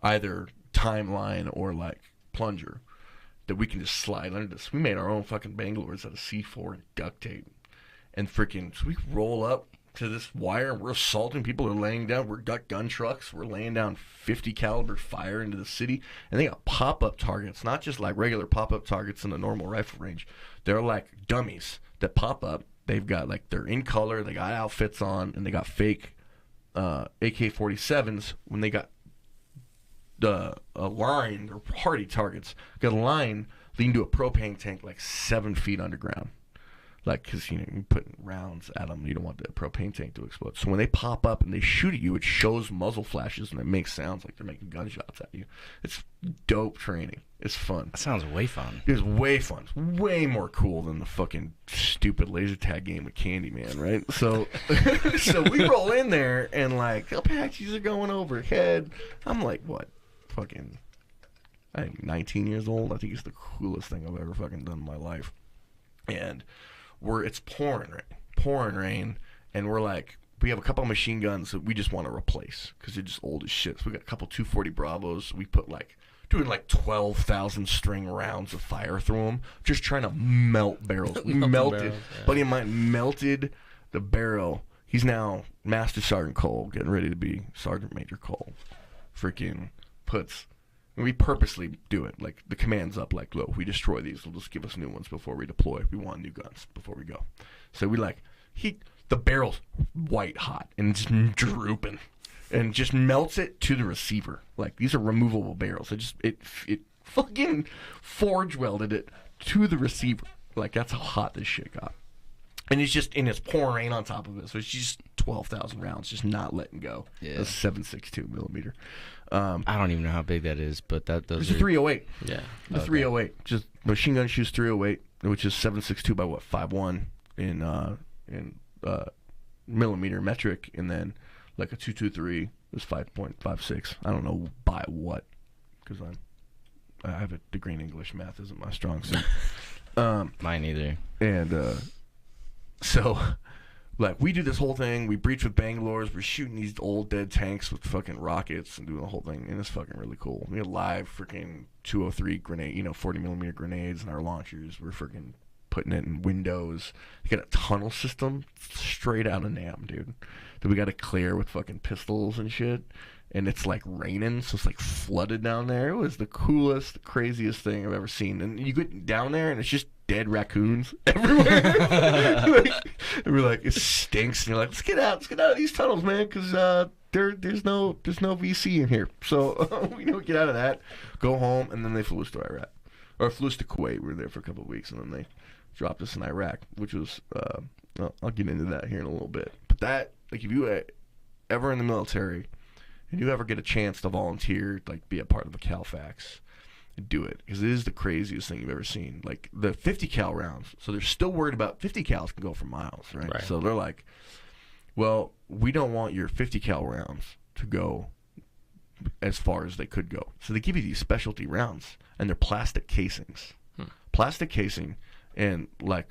either timeline or like plunger, that we can just slide under this. We made our own fucking Bangalores out of C4 duct tape, and freaking, so we roll up to this wire, and we're assaulting people. Are laying down. We've got gun trucks. We're laying down 50 caliber fire into the city, and they got pop-up targets, not just like regular pop-up targets in a normal rifle range. They're like dummies that pop up. They've got like, they're in color. They got outfits on, and they got fake AK-47s. When they got a line, they're hardy targets. Got a line leading to a propane tank like 7 feet underground. Like, because, you know, you're putting rounds at them. You don't want the propane tank to explode. So when they pop up and they shoot at you, it shows muzzle flashes, and it makes sounds like they're making gunshots at you. It's dope training. It's fun. That sounds way fun. It's way fun. It's way more cool than the fucking stupid laser tag game with Candyman, right? So so we roll in there, and, like, Apaches are going overhead. I'm like, what? Fucking, I think 19 years old. I think it's the coolest thing I've ever fucking done in my life. And it's pouring rain, and we're like, we have a couple of machine guns that we just want to replace because they're just old as shit. So we got a couple 240 Bravos. We put doing 12,000 string rounds of fire through them, just trying to melt barrels. We melted. Yeah. Buddy of mine melted the barrel. He's now Master Sergeant Cole, getting ready to be Sergeant Major Cole. Freaking puts. We purposely do it. Like, the command's up, like, look, if we destroy these, they'll just give us new ones before we deploy. We want new guns before we go. So we the barrel's white hot and just drooping, and just melts it to the receiver. Like, these are removable barrels. It fucking forge welded it to the receiver. Like, that's how hot this shit got. And it's pouring rain on top of it, so it's just 12,000 rounds just not letting go. Yeah. That's 7.62 millimeter. I don't even know how big that is, but those it's a 308. Yeah. The 308. Just machine gun shoots 308, which is 7.62 by 5.1 in millimeter metric, and then like a 223 is 5.56. I don't know by what, because I have a degree in English. Math isn't my strong suit. Mine either. And so, like, we do this whole thing. We breach with Bangalores. We're shooting these old dead tanks with fucking rockets and doing the whole thing. And it's fucking really cool. We have live freaking 203 grenade, 40 millimeter grenades in our launchers. We're freaking putting it in windows. You got a tunnel system straight out of NAM, dude, that we got to clear with fucking pistols and shit. And it's like raining, so it's like flooded down there. It was the coolest, craziest thing I've ever seen. And you get down there, and it's just dead raccoons everywhere. And we're like, it stinks. And you're like, let's get out of these tunnels, man, because there's no VC in here. So we get out of that, go home, and then they flew us to Iraq, or flew us to Kuwait. We were there for a couple of weeks, and then they dropped us in Iraq, which was I'll get into that here in a little bit. But that, like, if you ever in the military, and you ever get a chance to volunteer, like, be a part of a CalFax, do it, because it is the craziest thing you've ever seen. Like, the 50 cal rounds, so they're still worried about 50 cals can go for miles, right? So they're like, well, we don't want your 50 cal rounds to go as far as they could go. So they give you these specialty rounds, and they're plastic casings. Plastic casing, and like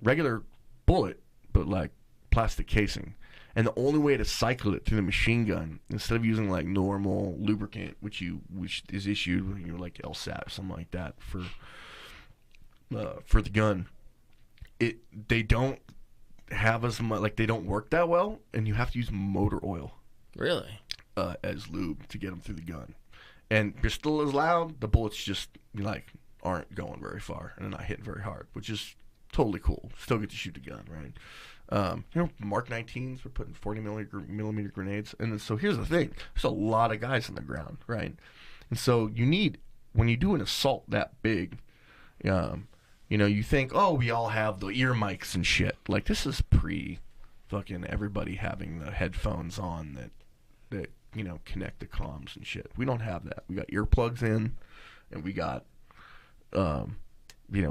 regular bullet, but like plastic casing. And the only way to cycle it through the machine gun, instead of using like normal lubricant, which is issued when you're like LSAT or something like that for the gun, they don't have as much, like, they don't work that well, and you have to use motor oil. Really? As lube to get them through the gun. And you're still as loud. The bullets just like aren't going very far and they're not hitting very hard, which is totally cool. Still get to shoot the gun, right? Mark 19s were putting 40 millimeter grenades. And then, so here's the thing. There's a lot of guys on the ground, right? And so you need, when you do an assault that big, you think, oh, we all have the ear mics and shit. Like, this is fucking everybody having the headphones on that connect the comms and shit. We don't have that. We got earplugs in, and we got we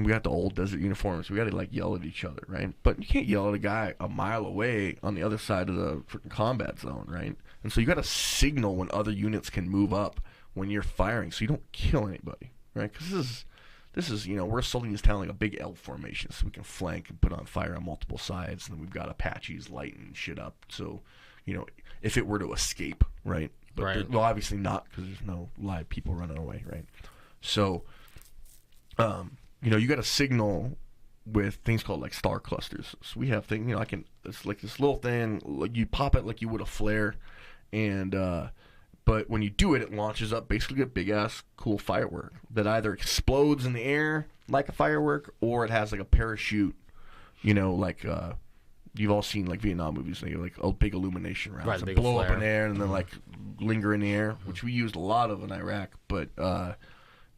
got the old desert uniforms. We got to like yell at each other, right? But you can't yell at a guy a mile away on the other side of the freaking combat zone, right? And so you got to signal when other units can move up when you're firing, so you don't kill anybody, right? Because this is we're assaulting this town like a big L formation, so we can flank and put on fire on multiple sides, and then we've got Apaches lighting shit up, so if it were to escape, right? But right. Well, obviously not, because there's no live people running away, right? So. You got to signal with things called like star clusters. So we have things, it's like this little thing, like you pop it like you would a flare, and but when you do it, it launches up basically a big ass cool firework that either explodes in the air like a firework, or it has like a parachute, like you've all seen like Vietnam movies, they like big illumination rounds, right, that big blow flare. up in the air and then like linger in the air, which we used a lot of in Iraq, but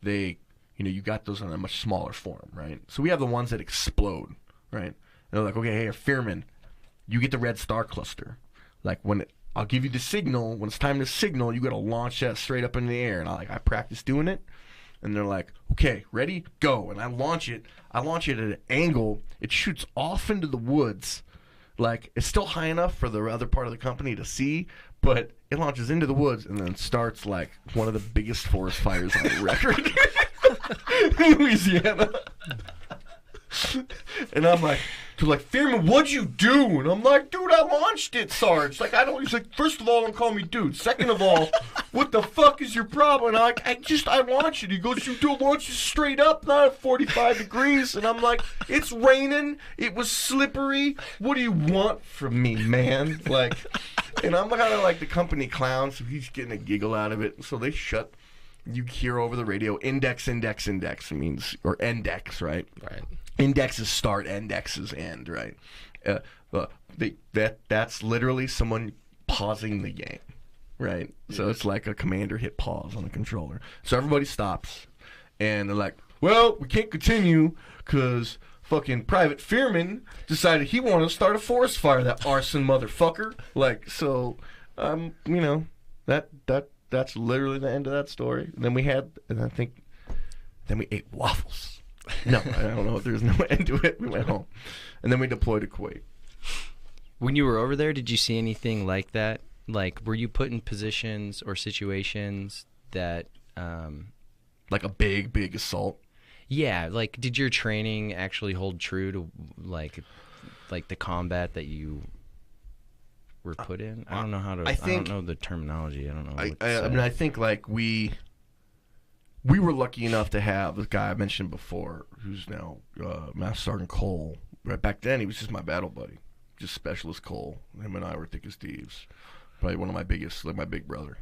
they. You got those in a much smaller form, right? So we have the ones that explode, right? And they're like, okay, hey, Fearman, you get the red star cluster. Like I'll give you the signal. When it's time to signal, you got to launch that straight up in the air. And I practice doing it. And they're like, okay, ready, go. And I launch it. I launch it at an angle. It shoots off into the woods. Like, it's still high enough for the other part of the company to see, but it launches into the woods and then starts like one of the biggest forest fires on the record. In Louisiana. And I'm like, Fearman, what'd you do? And I'm like, dude, I launched it, Sarge. He's like, first of all, don't call me dude. Second of all, what the fuck is your problem? And I'm like, I launched it. He goes, you do launch it straight up, not at 45 degrees. And I'm like, it's raining. It was slippery. What do you want from me, man? Like, and I'm kind of like the company clown, so he's getting a giggle out of it. So they shut. You hear over the radio, index means, or index, right? Right. Index is start, index is end, right? That's literally someone pausing the game, right? So it's like a commander hit pause on the controller. So everybody stops, and they're like, well, we can't continue because fucking Private Fearman decided he wanted to start a forest fire, that arson motherfucker. Like, so, that's literally the end of that story. And then we ate waffles. No, I don't know if there's no end to it. We went home. And then we deployed to Kuwait. When you were over there, did you see anything like that? Like, were you put in positions or situations that... like a big assault? Yeah, like, did your training actually hold true to, like the combat that you... were put in? I don't know how to. I don't know the terminology. I don't know. I think like we were lucky enough to have this guy I mentioned before, who's now Master Sergeant Cole. Right back then, he was just my battle buddy, just Specialist Cole. Him and I were thick as thieves. Probably one of my biggest, like my big brother.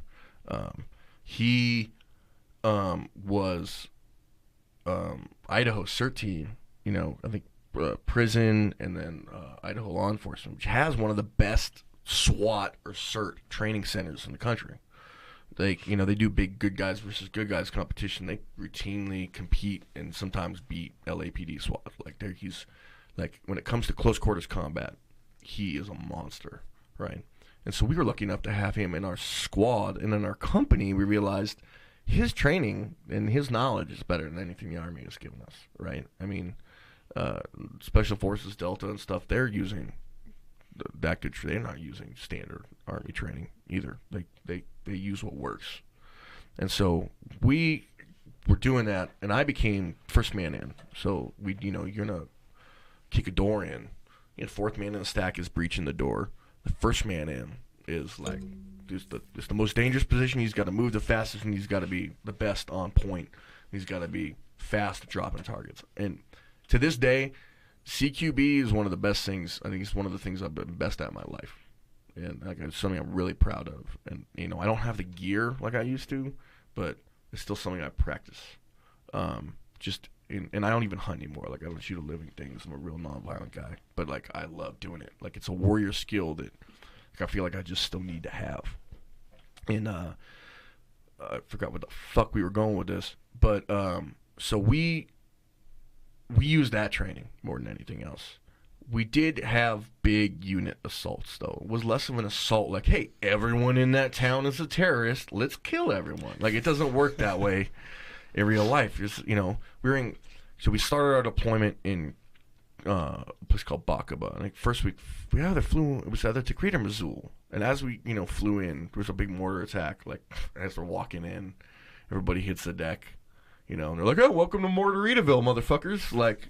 He was Idaho CERT team. I think prison and then Idaho law enforcement, which has one of the best SWAT or CERT training centers in the country. They do big good guys versus good guys competition. They routinely compete and sometimes beat LAPD SWAT. He's like, when it comes to close quarters combat, he is a monster, right? And so we were lucky enough to have him in our squad, and in our company, we realized his training and his knowledge is better than anything the Army has given us, right? I mean, Special Forces, Delta, and stuff, they're using that good. They're not using standard Army training either. They use what works. And so we were doing that, and I became first man in. So you're gonna kick a door in. Fourth man in the stack is breaching the door. The first man in is like it's the most dangerous position. He's got to move the fastest, and he's got to be the best on point. He's got to be fast at dropping targets. And to this day, CQB is one of the best things. I think it's one of the things I've been best at in my life, and it's something I'm really proud of. And I don't have the gear like I used to, but it's still something I practice. and I don't even hunt anymore. Like, I don't shoot a living things. I'm a real non-violent guy. But, like, I love doing it. Like, it's a warrior skill that, like, I feel like I just still need to have. And I forgot what the fuck we were going with this. But so we use that training more than anything else. We did have big unit assaults, though. It was less of an assault like, hey, everyone in that town is a terrorist. Let's kill everyone. Like, it doesn't work that way in real life. Just, so we started our deployment in a place called Bakaba. Like, first week, we either flew, it was either Tikrit or Mosul. And as we, flew in, there was a big mortar attack. Like, as we're walking in, everybody hits the deck, and they're like, oh, welcome to Mortaritaville, motherfuckers. Like,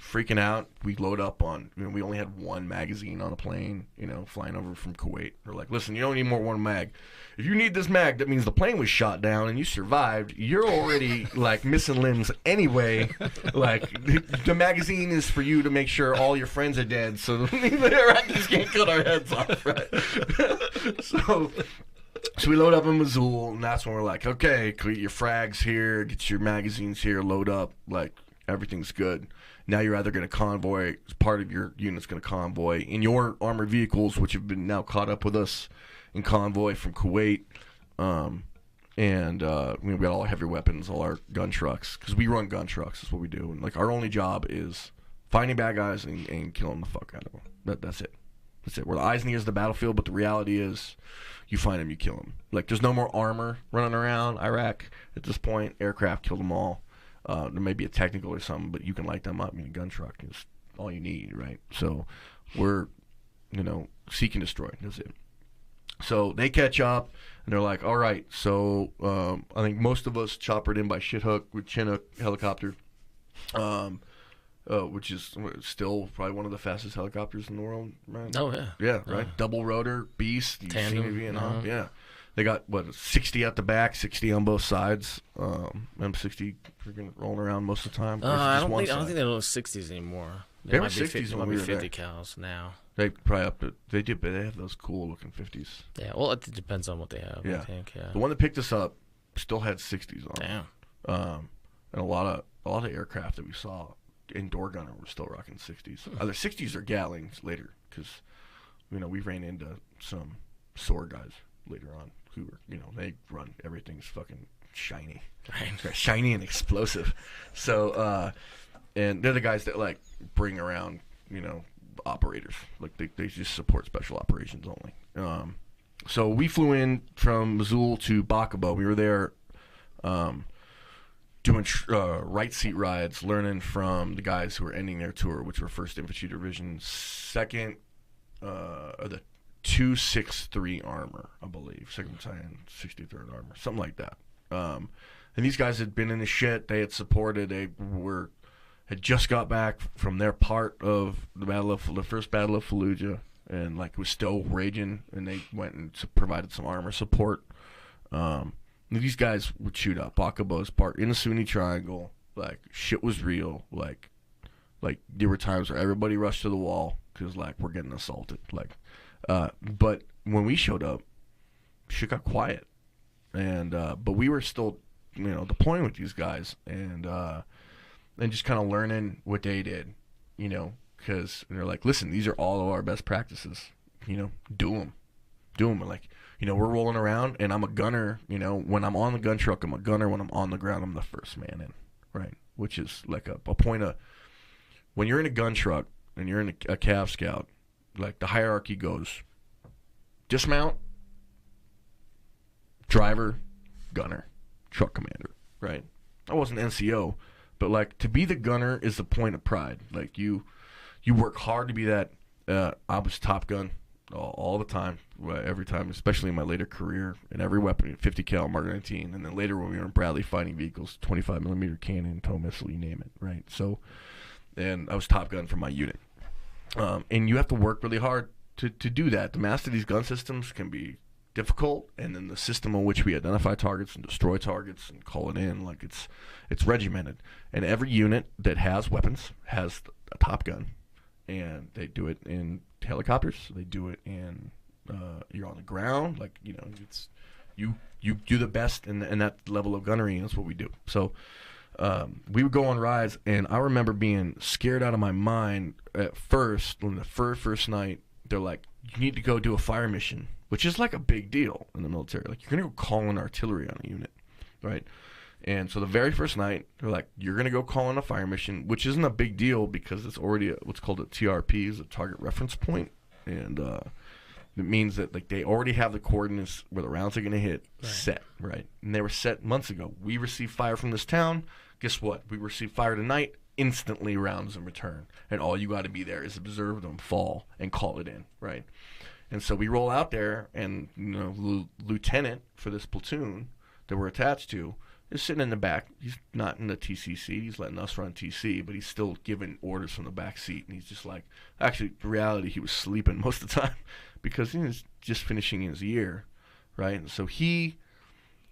freaking out. We load up on, we only had one magazine on a plane, flying over from Kuwait. They're like, listen, you don't need more one mag. If you need this mag, that means the plane was shot down and you survived. You're already, like, missing limbs anyway. Like, the magazine is for you to make sure all your friends are dead, so the Iraqis can't cut our heads off, right? So we load up in Mosul, and that's when we're like, okay, get your frags here, get your magazines here, load up, like, everything's good. Now you're either going to convoy, part of your unit's going to convoy in your armored vehicles, which have been now caught up with us in convoy from Kuwait. We got all our heavy weapons, all our gun trucks, because we run gun trucks, that's what we do. And, like, our only job is finding bad guys and killing the fuck out of them. That's it. That's it. We're the eyes and ears of the battlefield, but the reality is you find them, you kill them. Like, there's no more armor running around Iraq at this point. Aircraft killed them all. There may be a technical or something, but you can light them up. I mean, a gun truck is all you need, right? So we're, seek and destroy. That's it. So they catch up, and they're like, all right, so I think most of us choppered in by Shithook with Chinook helicopter, which is still probably one of the fastest helicopters in the world, right? Oh, yeah. Yeah, right? Double rotor, beast. You've seen it in Vietnam. Uh-huh. Yeah. They got, 60 at the back, 60 on both sides. M60 freaking rolling around most of the time. I don't think they do 60s anymore. They were might be 60s It when might we be were 50 there. cows now. They probably up to, they have those cool looking 50s. Yeah, well, it depends on what they have, Yeah. I think. Yeah. The one that picked us up still had 60s on. Damn. And a lot of aircraft that we saw in Door Gunner were still rocking 60s. Either 60s or Gatlings later, because we ran into some SOAR guys later on who were, they run everything's fucking shiny, right? Shiny and explosive. So and they're the guys that, like, bring around operators, like they just support special operations only. So we flew in from Mosul to Bakaba. We were there doing right seat rides, learning from the guys who were ending their tour, which were 1st Infantry Division, 2nd, or the 263 Armor, I believe, 2nd Battalion, 63rd Armor, something like that. And these guys had been in the shit. They had supported. They had just got back from their part of the first Battle of Fallujah, and, like, was still raging. And they went and provided some armor support. These guys would shoot up. Bakaba's part in the Sunni Triangle. Like, shit was real. Like there were times where everybody rushed to the wall because, like, we're getting assaulted. Like, but when we showed up, shit got quiet. And but we were still, deploying with these guys and just kind of learning what they did, because they're like, listen, these are all of our best practices. Do them. And, like, we're rolling around, and I'm a gunner. When I'm on the gun truck, I'm a gunner. When I'm on the ground, I'm the first man in, right? Which is like a point of, when you're in a gun truck and you're in a Cav Scout, like, the hierarchy goes dismount, driver, gunner, truck commander, right? I wasn't NCO, but, like, to be the gunner is a point of pride. Like, you work hard to be that. I was Top Gun all the time, every time, especially in my later career, and every weapon, 50 cal, Mark 19, and then later when we were in Bradley fighting vehicles, 25 millimeter cannon, tow missile, you name it, right? So, and I was Top Gun for my unit. And you have to work really hard to do that. To master these gun systems can be difficult, and then the system in which we identify targets and destroy targets and call it in, like, it's regimented. And every unit that has weapons has a Top Gun, and they do it in helicopters. They do it in you're on the ground, like, it's you do the best in that level of gunnery, and that's what we do. So we would go on rides, and I remember being scared out of my mind at first. When the first night, they're like, you need to go do a fire mission, which is like a big deal in the military. Like, you're going to go call in artillery on a unit, right? And so the very first night, they're like, you're going to go call in a fire mission, which isn't a big deal because it's already what's called a TRP, is a target reference point. And it means that like they already have the coordinates where the rounds are going to hit set, right? And they were set months ago. We received fire from this town. Guess what? We received fire tonight. Instantly rounds in return. And all you got to be there is observe them fall and call it in, right? And so we roll out there, and lieutenant for this platoon that we're attached to is sitting in the back. He's not in the TC seat. He's letting us run TC, but he's still giving orders from the back seat. And he's just like, actually, in reality, he was sleeping most of the time because he was just finishing his year, right? And so he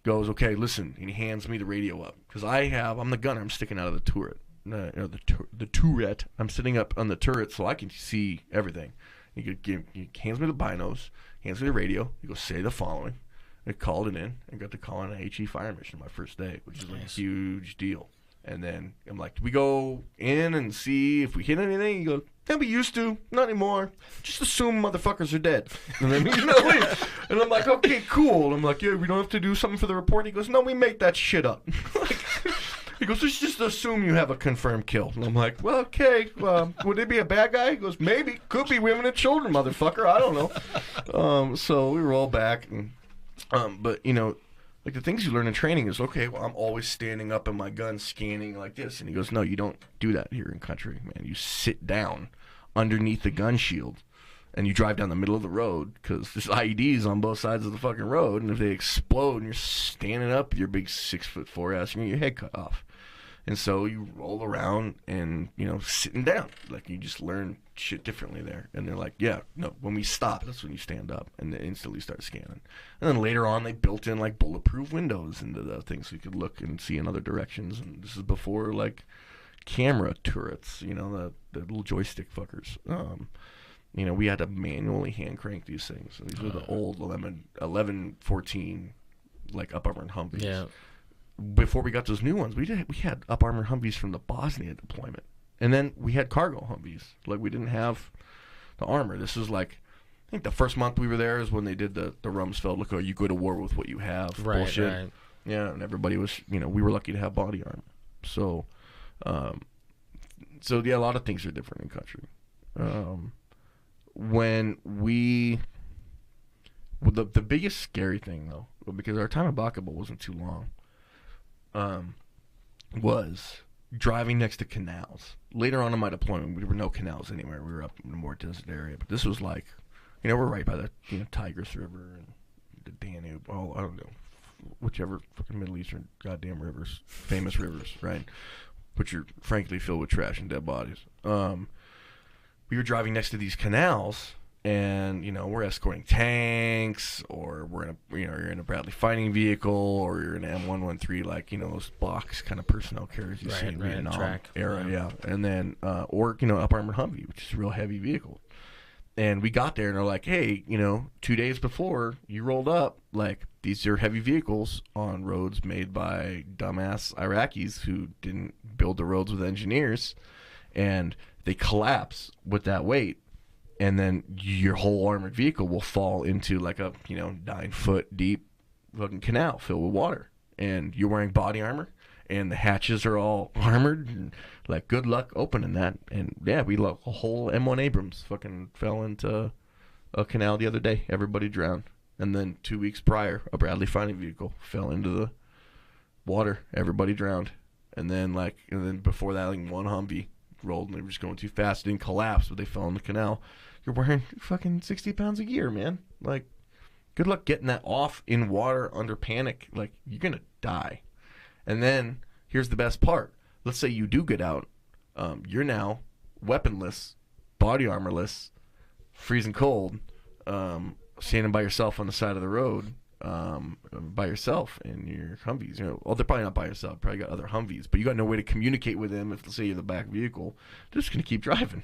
goes, okay, listen, and he hands me the radio up because I'm the gunner. I'm sticking out of the turret. The turret. I'm sitting up on the turret so I can see everything. He hands me the binos, hands me the radio. He goes, say the following. I called it in and got to call in a HE fire mission my first day, which is like a huge deal. And then I'm like, do we go in and see if we hit anything? He goes, yeah, we used to. Not anymore. Just assume motherfuckers are dead. And then and I'm like, okay, cool. I'm like, yeah, we don't have to do something for the report. He goes, no, we make that shit up. He goes, let's just assume you have a confirmed kill. And I'm like, well, okay. Would it be a bad guy? He goes, maybe. Could be women and children, motherfucker. I don't know. So we roll back and but like the things you learn in training is, okay, well, I'm always standing up in my gun scanning like this. And he goes, no, you don't do that here in country, man. You sit down underneath the gun shield and you drive down the middle of the road because there's IEDs on both sides of the fucking road. And if they explode and you're standing up, your big 6'4" ass, you're gonna get your head cut off. And so you roll around and, sitting down. Like, you just learn shit differently there. And they're like, yeah, no, when we stop, that's when you stand up. And they instantly start scanning. And then later on, they built in, like, bulletproof windows into the thing so you could look and see in other directions. And this is before, like, camera turrets, the little joystick fuckers. We had to manually hand crank these things. So these were the old 11, 14, like, up armored Humvees. Yeah. Before we got those new ones, we had up armor Humvees from the Bosnia deployment, and then we had cargo Humvees. Like, we didn't have the armor. This is like, I think the first month we were there is when they did the Rumsfeld, look, you go to war with what you have, bullshit. Right. Yeah, and everybody was, we were lucky to have body armor. So, yeah, a lot of things are different in country. The biggest scary thing though, because our time at Bakabo wasn't too long. Was driving next to canals. Later on in my deployment, there were no canals anywhere. We were up in a more desert area. But this was like, we're right by the Tigris River and the Danube. Well, I don't know, whichever fucking Middle Eastern goddamn rivers, famous rivers, right? Which are frankly filled with trash and dead bodies. We were driving next to these canals. And we're escorting tanks, or you're in a Bradley fighting vehicle, or you're in an M113, like those box kind of personnel carriers you see in Vietnam track era, yeah. And then or up armored Humvee, which is a real heavy vehicle. And we got there and they're like, hey, 2 days before you rolled up, like, these are heavy vehicles on roads made by dumbass Iraqis who didn't build the roads with engineers, and they collapse with that weight. And then your whole armored vehicle will fall into like a 9-foot deep fucking canal filled with water, and you're wearing body armor, and the hatches are all armored, and like, good luck opening that. And yeah, a whole M1 Abrams fucking fell into a canal the other day. Everybody drowned. And then 2 weeks prior, a Bradley fighting vehicle fell into the water. Everybody drowned. And then before that, like, one Humvee rolled and they were just going too fast. It didn't collapse, but they fell in the canal. You're wearing fucking 60 pounds a gear, man. Like, good luck getting that off in water under panic. Like, you're going to die. And then, here's the best part. Let's say you do get out. You're now weaponless, body armorless, freezing cold, standing by yourself on the side of the road, by yourself in your Humvees. Well, they're probably not by yourself. Probably got other Humvees. But you got no way to communicate with them if, let's say, you're the back vehicle. They're just going to keep driving.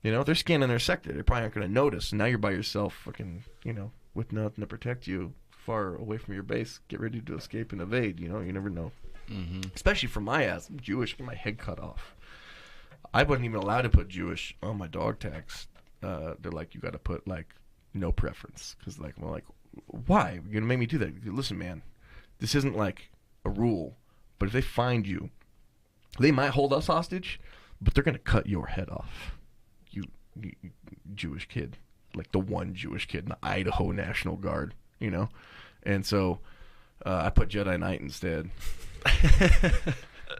They're scanning their sector. They probably aren't going to notice. And now you're by yourself, fucking, with nothing to protect you, far away from your base. Get ready to escape and evade. You never know. especially for my ass. I'm Jewish, get my head cut off. I wasn't even allowed to put Jewish on my dog tags. They're like, you got to put like no preference, because like, I'm like, why? You're gonna make me do that? Listen, man, this isn't like a rule, but if they find you, they might hold us hostage, but they're gonna cut your head off. You Jewish kid, like the one Jewish kid in the Idaho National Guard, you know, and so I put Jedi Knight instead.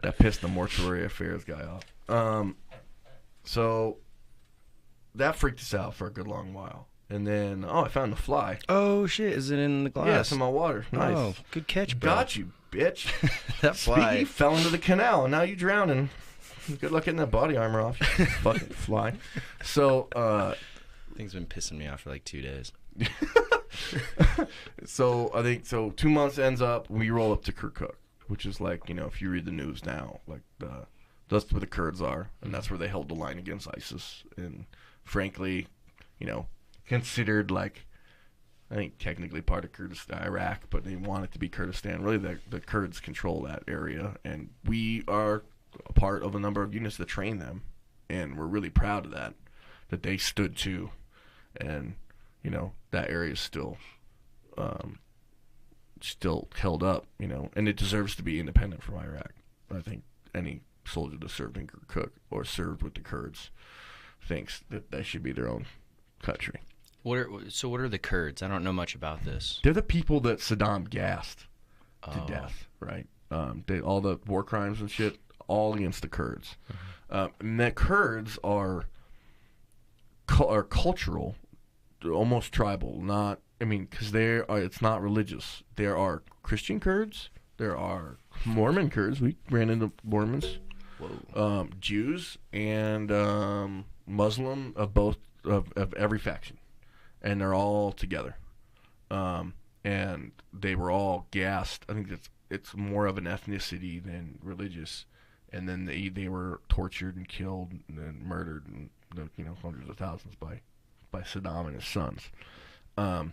That pissed the mortuary affairs guy off. So that freaked us out for a good long while. And then, I found the fly. Oh, shit. Is it in the glass? Yeah, it's in my water. Nice. Oh, good catch, bro. Got you, bitch. That fly. He fell into the canal, and now you're drowning. Good luck getting that body armor off, you fucking fly. So, Thing's been pissing me off for like 2 days. So, I think, 2 months ends up, we roll up to Kirkuk, which is like, if you read the news now, like, that's where the Kurds are, and that's where they held the line against ISIS. And frankly, considered like, I think technically part of Kurdistan, Iraq, but they want it to be Kurdistan. Really, the Kurds control that area, and we are a part of a number of units that train them, and we're really proud of that they stood to, and that area is still held up, and it deserves to be independent from Iraq. I think any soldier that served in Kirkuk or served with the Kurds thinks that should be their own country. What are the Kurds? I don't know much about this. They're the people that Saddam gassed to death, right? All the war crimes and shit, all against the Kurds. And the Kurds are cultural, almost tribal. Because it's not religious. There are Christian Kurds. There are Mormon Kurds. We ran into Mormons. Whoa. Jews and Muslim of every faction, and they're all together. And they were all gassed. I think it's more of an ethnicity than religious. And then they were tortured and killed and murdered, and hundreds of thousands by Saddam and his sons. And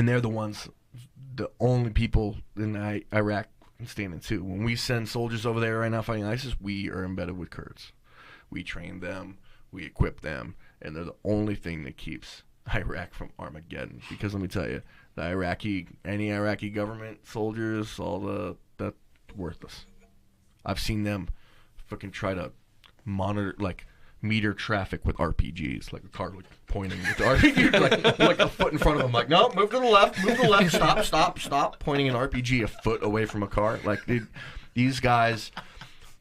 they're the only people in Iraq standing too. When we send soldiers over there right now fighting ISIS, we are embedded with Kurds. We train them, we equip them, and they're the only thing that keeps Iraq from Armageddon. Because let me tell you, any Iraqi government soldiers, that's worthless. I've seen them fucking try to meter traffic with RPGs, like a car pointing with the RPG, like a foot in front of them, like, no, move to the left, stop, pointing an RPG a foot away from a car. Like, these guys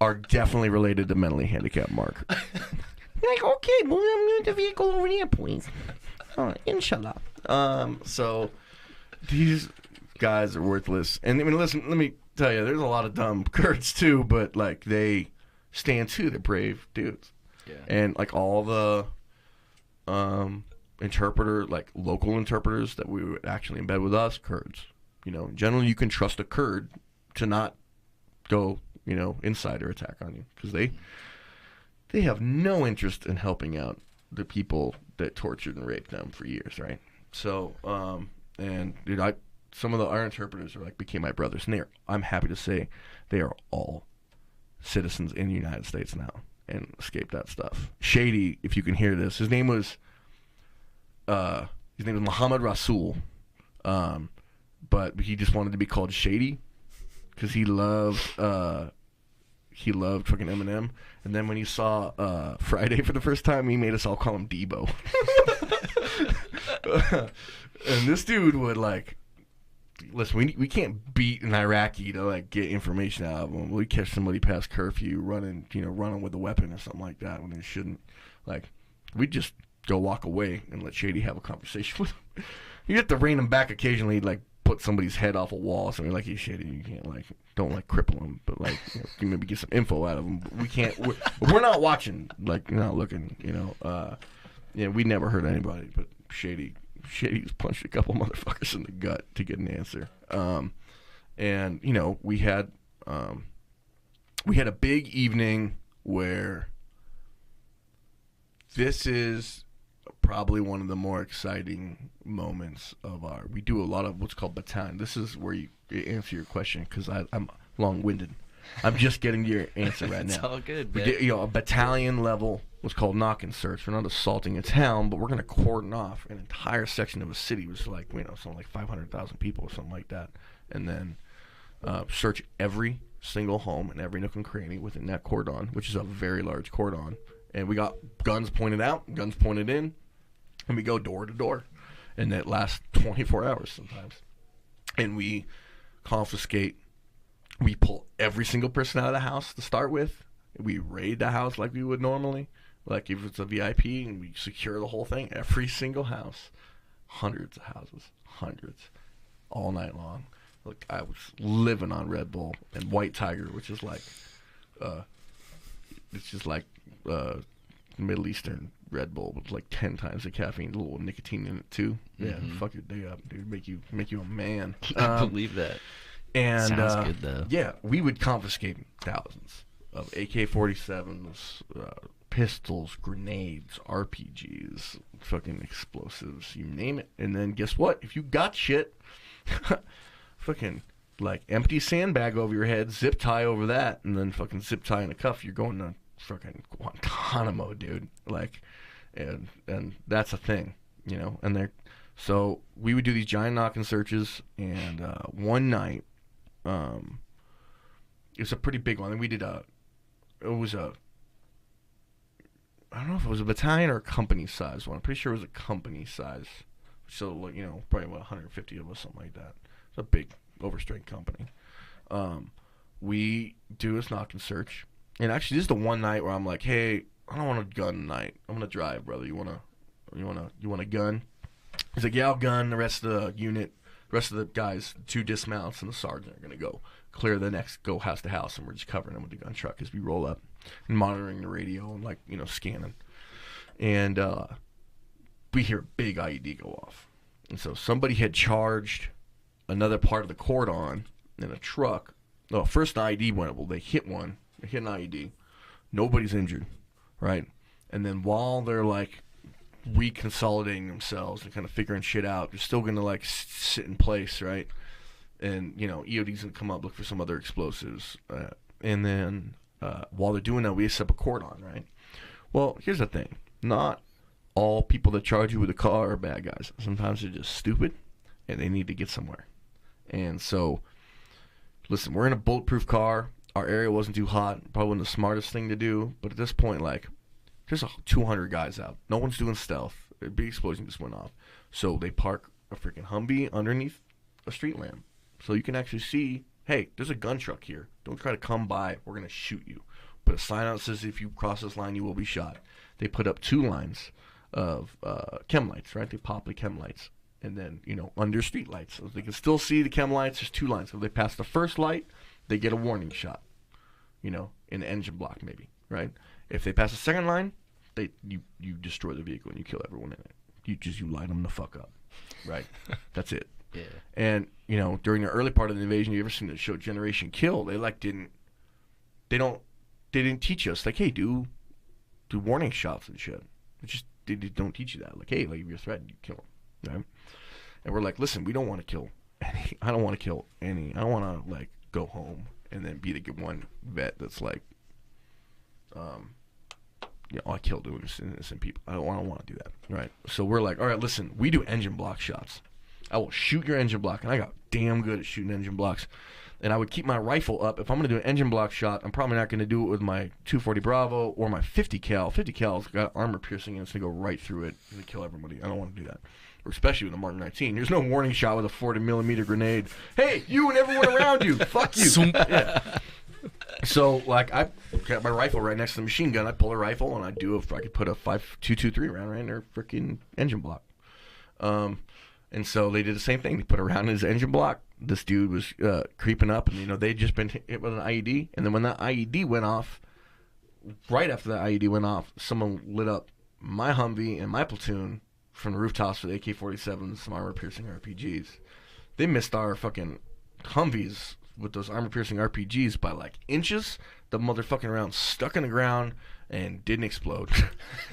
are definitely related to mentally handicapped Mark. Like, okay, move the vehicle over there, please. All right, inshallah. So these guys are worthless. And I mean, listen, let me tell you, there's a lot of dumb Kurds too, but like they stand too. They're brave dudes. Yeah. And like all the local interpreters that we would actually embed with us, Kurds. In general, you can trust a Kurd to not go, insider attack on you, because they have no interest in helping out the people that tortured and raped them for years, right? So, and dude, some of our interpreters became my brothers, and I'm happy to say they are all citizens in the United States now and escaped that stuff. Shady, if you can hear this, his name was Muhammad Rasul, but he just wanted to be called Shady because he loved fucking Eminem. And then when he saw Friday for the first time, he made us all call him Debo. And this dude would listen, we can't beat an Iraqi to get information out of him. We catch somebody past curfew running with a weapon or something like that when they shouldn't. We'd just go walk away and let Shady have a conversation with him. You have to rein him back occasionally, put somebody's head off a wall or something, like, hey, Shady, you can't don't cripple him, but maybe get some info out of him. But we can't. We're not watching. You're not looking. We never hurt anybody, but Shady's punched a couple motherfuckers in the gut to get an answer. And we had a big evening where this is probably one of the more exciting moments of we do a lot of what's called baton. This is where you answer your question, because I'm long-winded. I'm just getting to your answer right It's now. all good, We man. did, a battalion level was called knock and search. We're not assaulting a town, but we're going to cordon off an entire section of a city, which is like, something like 500,000 people or something like that, and then search every single home and every nook and cranny within that cordon, which is a very large cordon. And we got guns pointed out, guns pointed in, and we go door to door. And that lasts 24 hours sometimes. And we confiscate. We pull every single person out of the house to start with. We raid the house like we would normally. Like if it's a VIP, and we secure the whole thing. Every single house. Hundreds of houses. Hundreds. All night long. Like I was living on Red Bull and White Tiger, which is like, it's just like Middle Eastern Red Bull with like 10 times the caffeine, a little nicotine in it too. Yeah, fuck your day up, dude. Make you a man. I believe that. And Sounds good though. yeah, we would confiscate thousands of AK-47s, pistols, grenades, RPGs, fucking explosives, you name it. And then guess what? If you got shit, fucking like empty sandbag over your head, zip tie over that, and then fucking zip tie in a cuff, you're going to fucking Guantanamo, dude. Like, and that's a thing, and so we would do these giant knock-and searches, and one night, it was a pretty big one. And we did I don't know if it was a battalion or a company size one. I'm pretty sure it was a company size. So, like, probably about 150 of us, something like that. It's a big, overstrength company. We do this knock and search. And actually, this is the one night where I'm like, hey, I don't want a gun tonight. I'm going to drive, brother. You want a gun? He's like, yeah, I'll gun. The rest of the unit, the rest of the guys, 2 dismounts and the sergeant are going to go clear the next, go house to house, and we're just covering them with the gun truck as we roll up and monitoring the radio and, like, scanning. And we hear a big IED go off. And so somebody had charged another part of the cordon in a truck. No, first an IED went up. Well, they hit one. They hit an IED. Nobody's injured, right? And then while they're, like, reconsolidating themselves and kind of figuring shit out, they're still going to, like, sit in place, right? And, EOD's going to come up, look for some other explosives. And then while they're doing that, we set up a cordon, right? Well, here's the thing. Not all people that charge you with a car are bad guys. Sometimes they're just stupid, and they need to get somewhere. And so, listen, we're in a bulletproof car. Our area wasn't too hot. Probably wasn't the smartest thing to do. But at this point, like, there's 200 guys out. No one's doing stealth. A big explosion just went off. So they park a freaking Humvee underneath a street lamp. So you can actually see, hey, there's a gun truck here. Don't try to come by. We're going to shoot you. Put a sign out that says if you cross this line, you will be shot. They put up 2 lines of chem lights, right? They pop the chem lights. And then, under street lights. So they can still see the chem lights. There's 2 lines. So if they pass the first light, they get a warning shot, in the engine block maybe, right? If they pass the second line, you destroy the vehicle and you kill everyone in it. You light them the fuck up, right? That's it. Yeah. And, during the early part of the invasion, you ever seen the show Generation Kill? They didn't teach us, like, hey, do warning shots and shit. They don't teach you that. Like, hey, like, if you're threatened, you kill them, right? And we're like, listen, we don't want to kill any. I don't want to kill any. I don't want to, like, go home and then be the one vet that's like, I killed innocent people. I don't want to do that, right? So we're like, all right, listen, we do engine block shots. I will shoot your engine block, and I got damn good at shooting engine blocks. And I would keep my rifle up. If I'm going to do an engine block shot, I'm probably not going to do it with my 240 Bravo or my 50 cal. 50 cal's got armor piercing, and it's going to go right through it and kill everybody. I don't want to do that. Or especially with a Mark 19. There's no warning shot with a 40mm grenade. Hey, you and everyone around you. Fuck you. Yeah. So, like, I got my rifle right next to the machine gun. I pull a rifle, and I could put a 5.223 round right in their freaking engine block. And so they did the same thing. They put a round in his engine block. This dude was creeping up, and, they'd just been hit with an IED. And then when that IED went off, right after that IED went off, someone lit up my Humvee and my platoon from the rooftops with AK-47s, some armor-piercing RPGs. They missed our fucking Humvees with those armor-piercing RPGs by, like, inches. The motherfucking round stuck in the ground and didn't explode.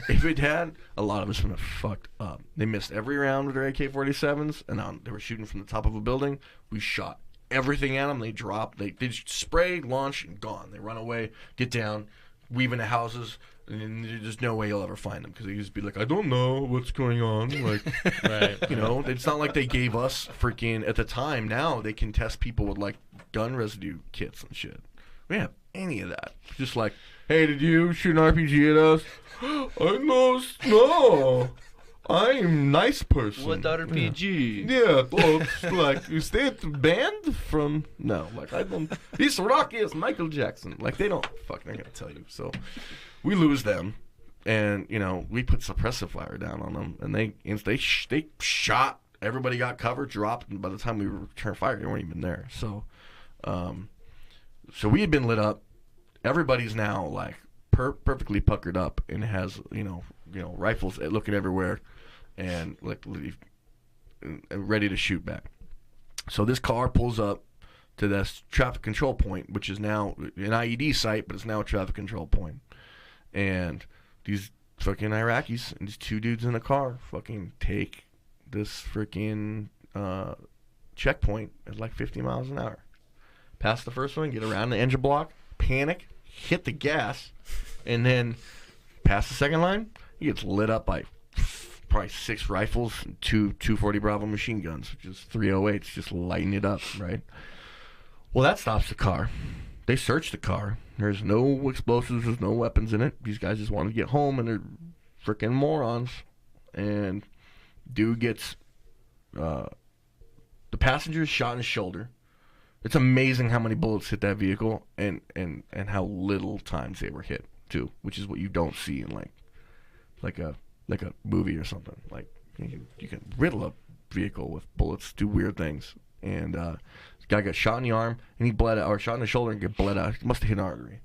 If it had, a lot of us would have fucked up. They missed every round with their AK-47s, and they were shooting from the top of a building. We shot everything at them. They drop. They just spray, launch, and gone. They run away, get down, weave into houses, and there's no way you'll ever find them because they just be like, I don't know what's going on. Like, Right. you know, it's not like they gave us freaking, at the time, now they can test people with, like, gun residue kits and shit. We don't have any of that. Just like, hey, did you shoot an RPG at us? I know, no. I'm a nice person. What RPG? Yeah, well, it's like, is that banned from? No, like, I don't. This rock is Michael Jackson. Like, they don't. Fuck, they're gonna tell you. So, we lose them, and you know, we put suppressive fire down on them, and they shot. Everybody got cover, dropped, and by the time we returned fire, they weren't even there. So, so we had been lit up. Everybody's now like perfectly puckered up and has you know rifles looking everywhere. And like ready to shoot back. So this car pulls up to this traffic control point, which is now an IED site, but it's now a traffic control point. And these fucking Iraqis and these two dudes in the car fucking take this freaking checkpoint at like 50 miles an hour. Pass the first one, get around the engine block, panic, hit the gas, and then pass the second line. He gets lit up by probably 6 rifles and 2 240 Bravo machine guns, which is 308s, just lighting it up, right? Well, that stops the car. They search the car. There's no explosives, there's no weapons in it. These guys just want to get home, and they're freaking morons. And dude gets the passenger is shot in the shoulder. It's amazing how many bullets hit that vehicle, and how little times they were hit too, which is what you don't see in like a movie or something. Like you can riddle a vehicle with bullets, do weird things. And this guy got shot in the arm, and he bled out, or shot in the shoulder and get bled out. He must have hit an artery.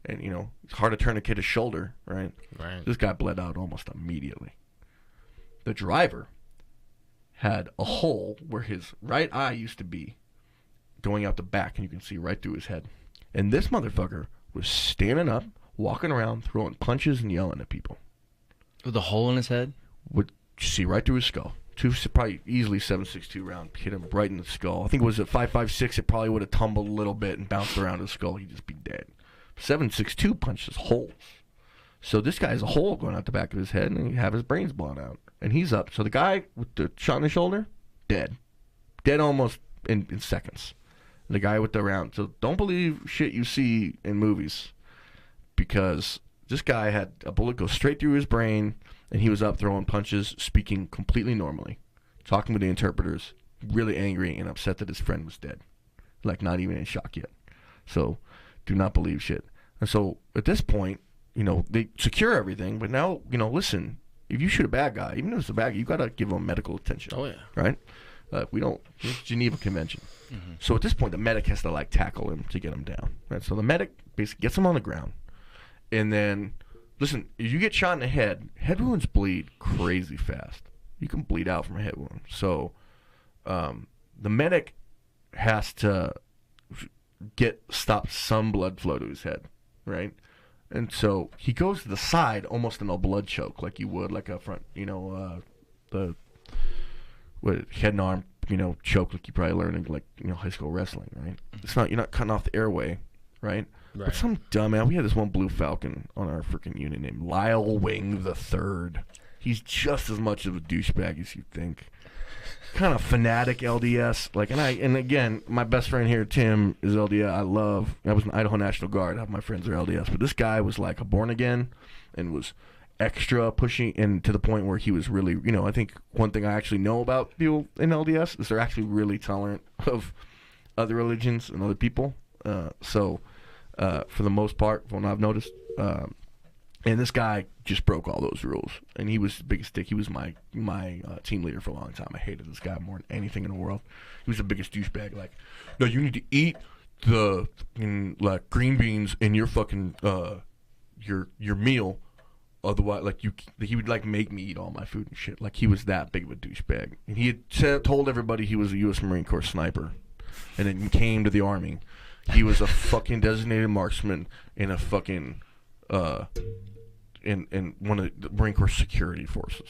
And you know, it's hard to tourniquet his shoulder, right? Right. This guy bled out almost immediately. The driver had a hole where his right eye used to be, going out the back, and you can see right through his head. And this motherfucker was standing up, walking around, throwing punches and yelling at people. With a hole in his head? Would see right through his skull. Probably easily 7.62 round hit him right in the skull. I think it was at 5.56. It probably would have tumbled a little bit and bounced around his skull. He'd just be dead. 7.62 punches holes. So this guy has a hole going out the back of his head, and he have his brains blown out. And he's up. So the guy with the shot in the shoulder, dead almost in seconds. And the guy with the round. So don't believe shit you see in movies, because this guy had a bullet go straight through his brain, and he was up throwing punches, speaking completely normally, talking with the interpreters, really angry and upset that his friend was dead. Like, not even in shock yet. So, do not believe shit. And so, at this point, you know, they secure everything, but now, you know, listen, if you shoot a bad guy, even if it's a bad guy, you got to give him medical attention. Oh, yeah. Right? It's Geneva Convention. Mm-hmm. So, at this point, the medic has to, like, tackle him to get him down. Right? So, the medic basically gets him on the ground. And then, listen, if you get shot in the head wounds bleed crazy fast. You can bleed out from a head wound. So, the medic has to stop some blood flow to his head, right? And so he goes to the side, almost in a blood choke, like you would, like a front, you know, the head and arm, you know, choke, like you probably learned in, like, you know, high school wrestling, right? It's not, you're not cutting off the airway, right? Right. But some dumbass, we had this one Blue Falcon on our freaking unit named Lyle Wing the Third. He's just as much of a douchebag as you think. Kind of fanatic LDS, like, and again, my best friend here, Tim, is LDS. I was in Idaho National Guard. Half my friends are LDS, but this guy was like a born again, and was extra pushing, and to the point where he was really, you know, I think one thing I actually know about people in LDS is they're actually really tolerant of other religions and other people. For the most part, from what I've noticed, and this guy just broke all those rules, and he was the biggest dick. He was my team leader for a long time. I hated this guy more than anything in the world. He was the biggest douchebag. Like, no, you need to eat the like green beans in your fucking your meal, otherwise, like he would like make me eat all my food and shit. Like, he was that big of a douchebag, and he had told everybody he was a U.S. Marine Corps sniper, and then came to the Army. He was a fucking designated marksman in a fucking in one of the Marine Corps security forces.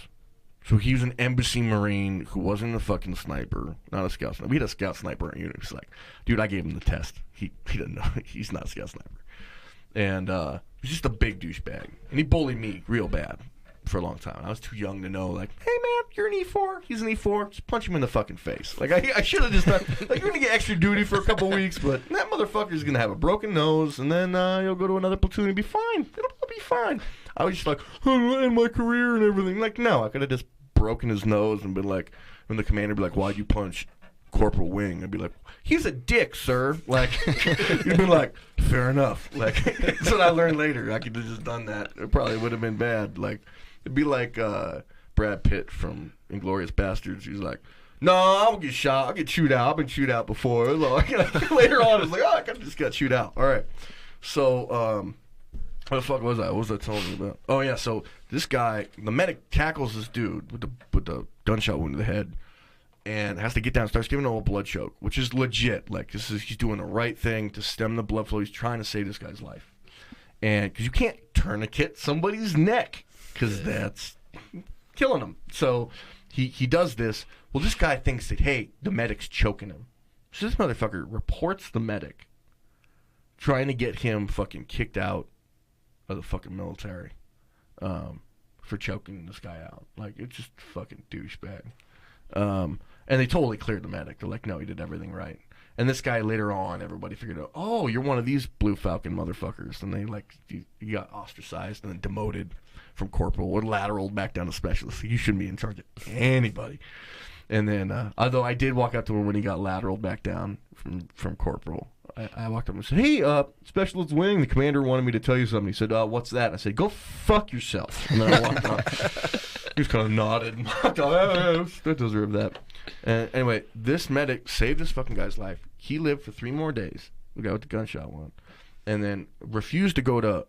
So he was an embassy marine who wasn't a fucking sniper, not a scout sniper. We had a scout sniper in unit. He's like, dude, I gave him the test. He didn't know. He's not a scout sniper. And he's just a big douchebag. And he bullied me real bad for a long time. I was too young to know, like, hey, man, you're an E4. He's an E4. Just punch him in the fucking face. Like, I should have just done, like, you're going to get extra duty for a couple weeks, but that motherfucker's going to have a broken nose, and then you'll go to another platoon and be fine. It'll be fine. I was just like, oh, in my career and everything. Like, no, I could have just broken his nose and been like, when the commander would be like, why'd you punch Corporal Wing? I'd be like, he's a dick, sir. Like, you'd be like, fair enough. Like, that's what I learned later. I could have just done that. It probably would have been bad. Like, it'd be like Brad Pitt from Inglourious Bastards. He's like, no, I'll get shot. I'll get chewed out. I've been chewed out before. Later on, it's like, oh, I just got chewed out. All right. So, what the fuck was I? What was I telling you about? Oh, yeah, so this guy, the medic tackles this dude with the gunshot wound to the head and has to get down and starts giving him a blood choke, which is legit. Like, he's doing the right thing to stem the blood flow. He's trying to save this guy's life. And because you can't tourniquet somebody's neck because that's killing him. So he does this. Well, this guy thinks that, hey, the medic's choking him. So this motherfucker reports the medic trying to get him fucking kicked out of the fucking military for choking this guy out. Like, it's just fucking douchebag. And they totally cleared the medic. They're like, no, he did everything right. And this guy later on, everybody figured out, oh, you're one of these Blue Falcon motherfuckers. And they, like, he got ostracized and then demoted from corporal or lateraled back down to specialist. You shouldn't be in charge of anybody. And then, although I did walk up to him when he got lateraled back down from corporal, I walked up and said, hey, Specialist Wing, the commander wanted me to tell you something. He said, what's that? And I said, go fuck yourself. And then I walked up. He was kind of nodded and walked off. That deserved that. And anyway, this medic saved this fucking guy's life. He lived for 3 more days, the guy with the gunshot wound, and then refused to go to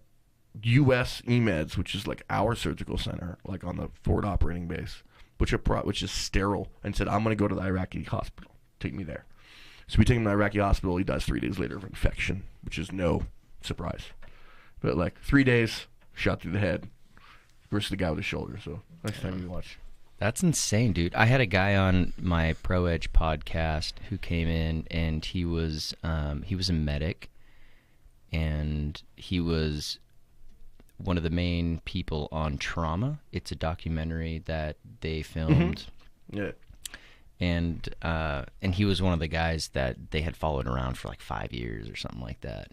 U.S. EMEDS, which is like our surgical center, like on the forward operating base, which is sterile, and said, I'm going to go to the Iraqi hospital. Take me there. So we take him to the Iraqi hospital. He dies 3 days later of infection, which is no surprise. But like 3 days, shot through the head versus the guy with the shoulder. So next time you watch. That's insane, dude. I had a guy on my Pro Edge podcast who came in, and he was a medic, and he was one of the main people on Trauma. It's a documentary that they filmed. Mm-hmm. Yeah. And he was one of the guys that they had followed around for like 5 years or something like that.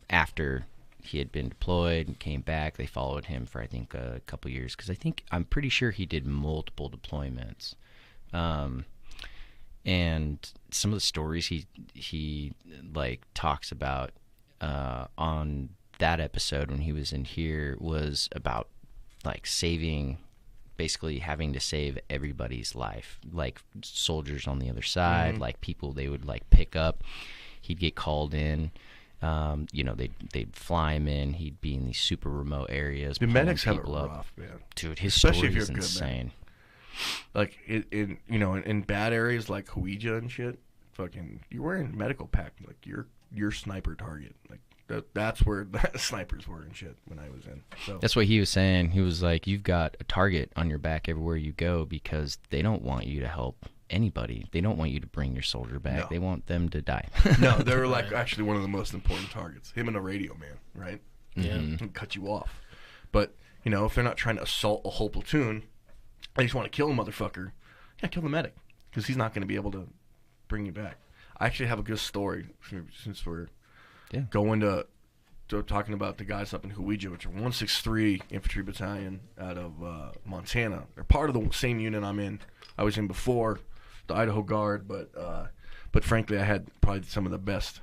After he had been deployed and came back, they followed him for I think a couple years because I'm pretty sure he did multiple deployments. And some of the stories he like talks about on that episode when he was in here was about like basically having to save everybody's life, like soldiers on the other side, like people they would like pick up. He'd get called in, they'd fly him in. He'd be in these super remote areas. The medics have it rough, man. Dude, his especially story if you're is good, insane. Man. Like in bad areas like Hawija and shit, fucking you're wearing medical pack, like your sniper target, like. That's where the snipers were and shit when I was in. So that's what he was saying. He was like, you've got a target on your back everywhere you go because they don't want you to help anybody. They don't want you to bring your soldier back. No. They want them to die. No, they were like actually one of the most important targets. Him and a radio man, right? Yeah. Mm-hmm. Cut you off. But, if they're not trying to assault a whole platoon, they just want to kill a motherfucker. Yeah, kill the medic because he's not going to be able to bring you back. I actually have a good story since we're going to talking about the guys up in Hawija, which are 163 Infantry Battalion out of Montana. They're part of the same unit I'm in. I was in before, the Idaho Guard, but frankly, I had probably some of the best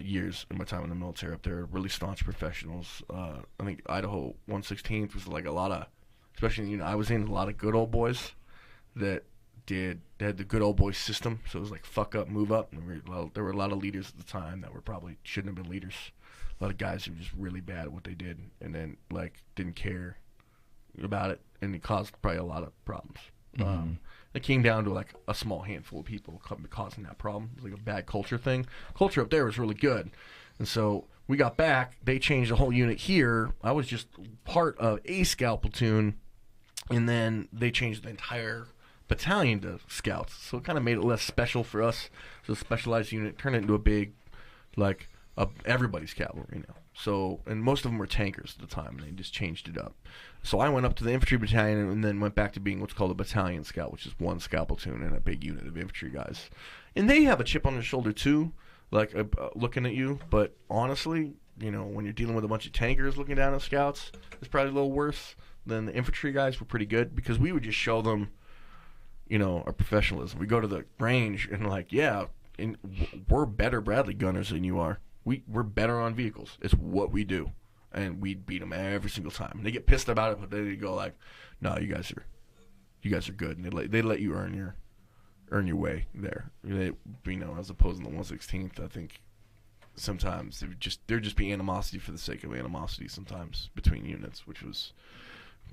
years in my time in the military up there. Really staunch professionals. I think Idaho 116th was like a lot of, especially I was in a lot of good old boys that they had the good old boy system, so it was like fuck up, move up. And there were a lot of leaders at the time that were probably shouldn't have been leaders. A lot of guys who were just really bad at what they did, and then like didn't care about it, and it caused probably a lot of problems. It came down to like a small handful of people causing that problem. It was like a bad culture thing. Culture up there was really good, and so we got back. They changed the whole unit here. I was just part of a scout platoon And then they changed the entire battalion to scouts, so it kind of made it less special for us. So a specialized unit turned it into a big, like, everybody's cavalry now. So, and most of them were tankers at the time, and they just changed it up. So I went up to the infantry battalion and then went back to being what's called a battalion scout, which is one scout platoon and a big unit of infantry guys. And they have a chip on their shoulder too, like looking at you. But honestly, you know, when you're dealing with a bunch of tankers looking down at scouts, it's probably a little worse. Than the infantry guys were pretty good because we would just show them, you know, our professionalism. We go to the range and like, yeah, we're better Bradley gunners than you are. We're better on vehicles. It's what we do, and we beat them every single time. And they get pissed about it, but they go like, no, you guys are good, and they let you earn your way there. You know, as opposed to the 116th, I think sometimes there'd just be animosity for the sake of animosity sometimes between units, which was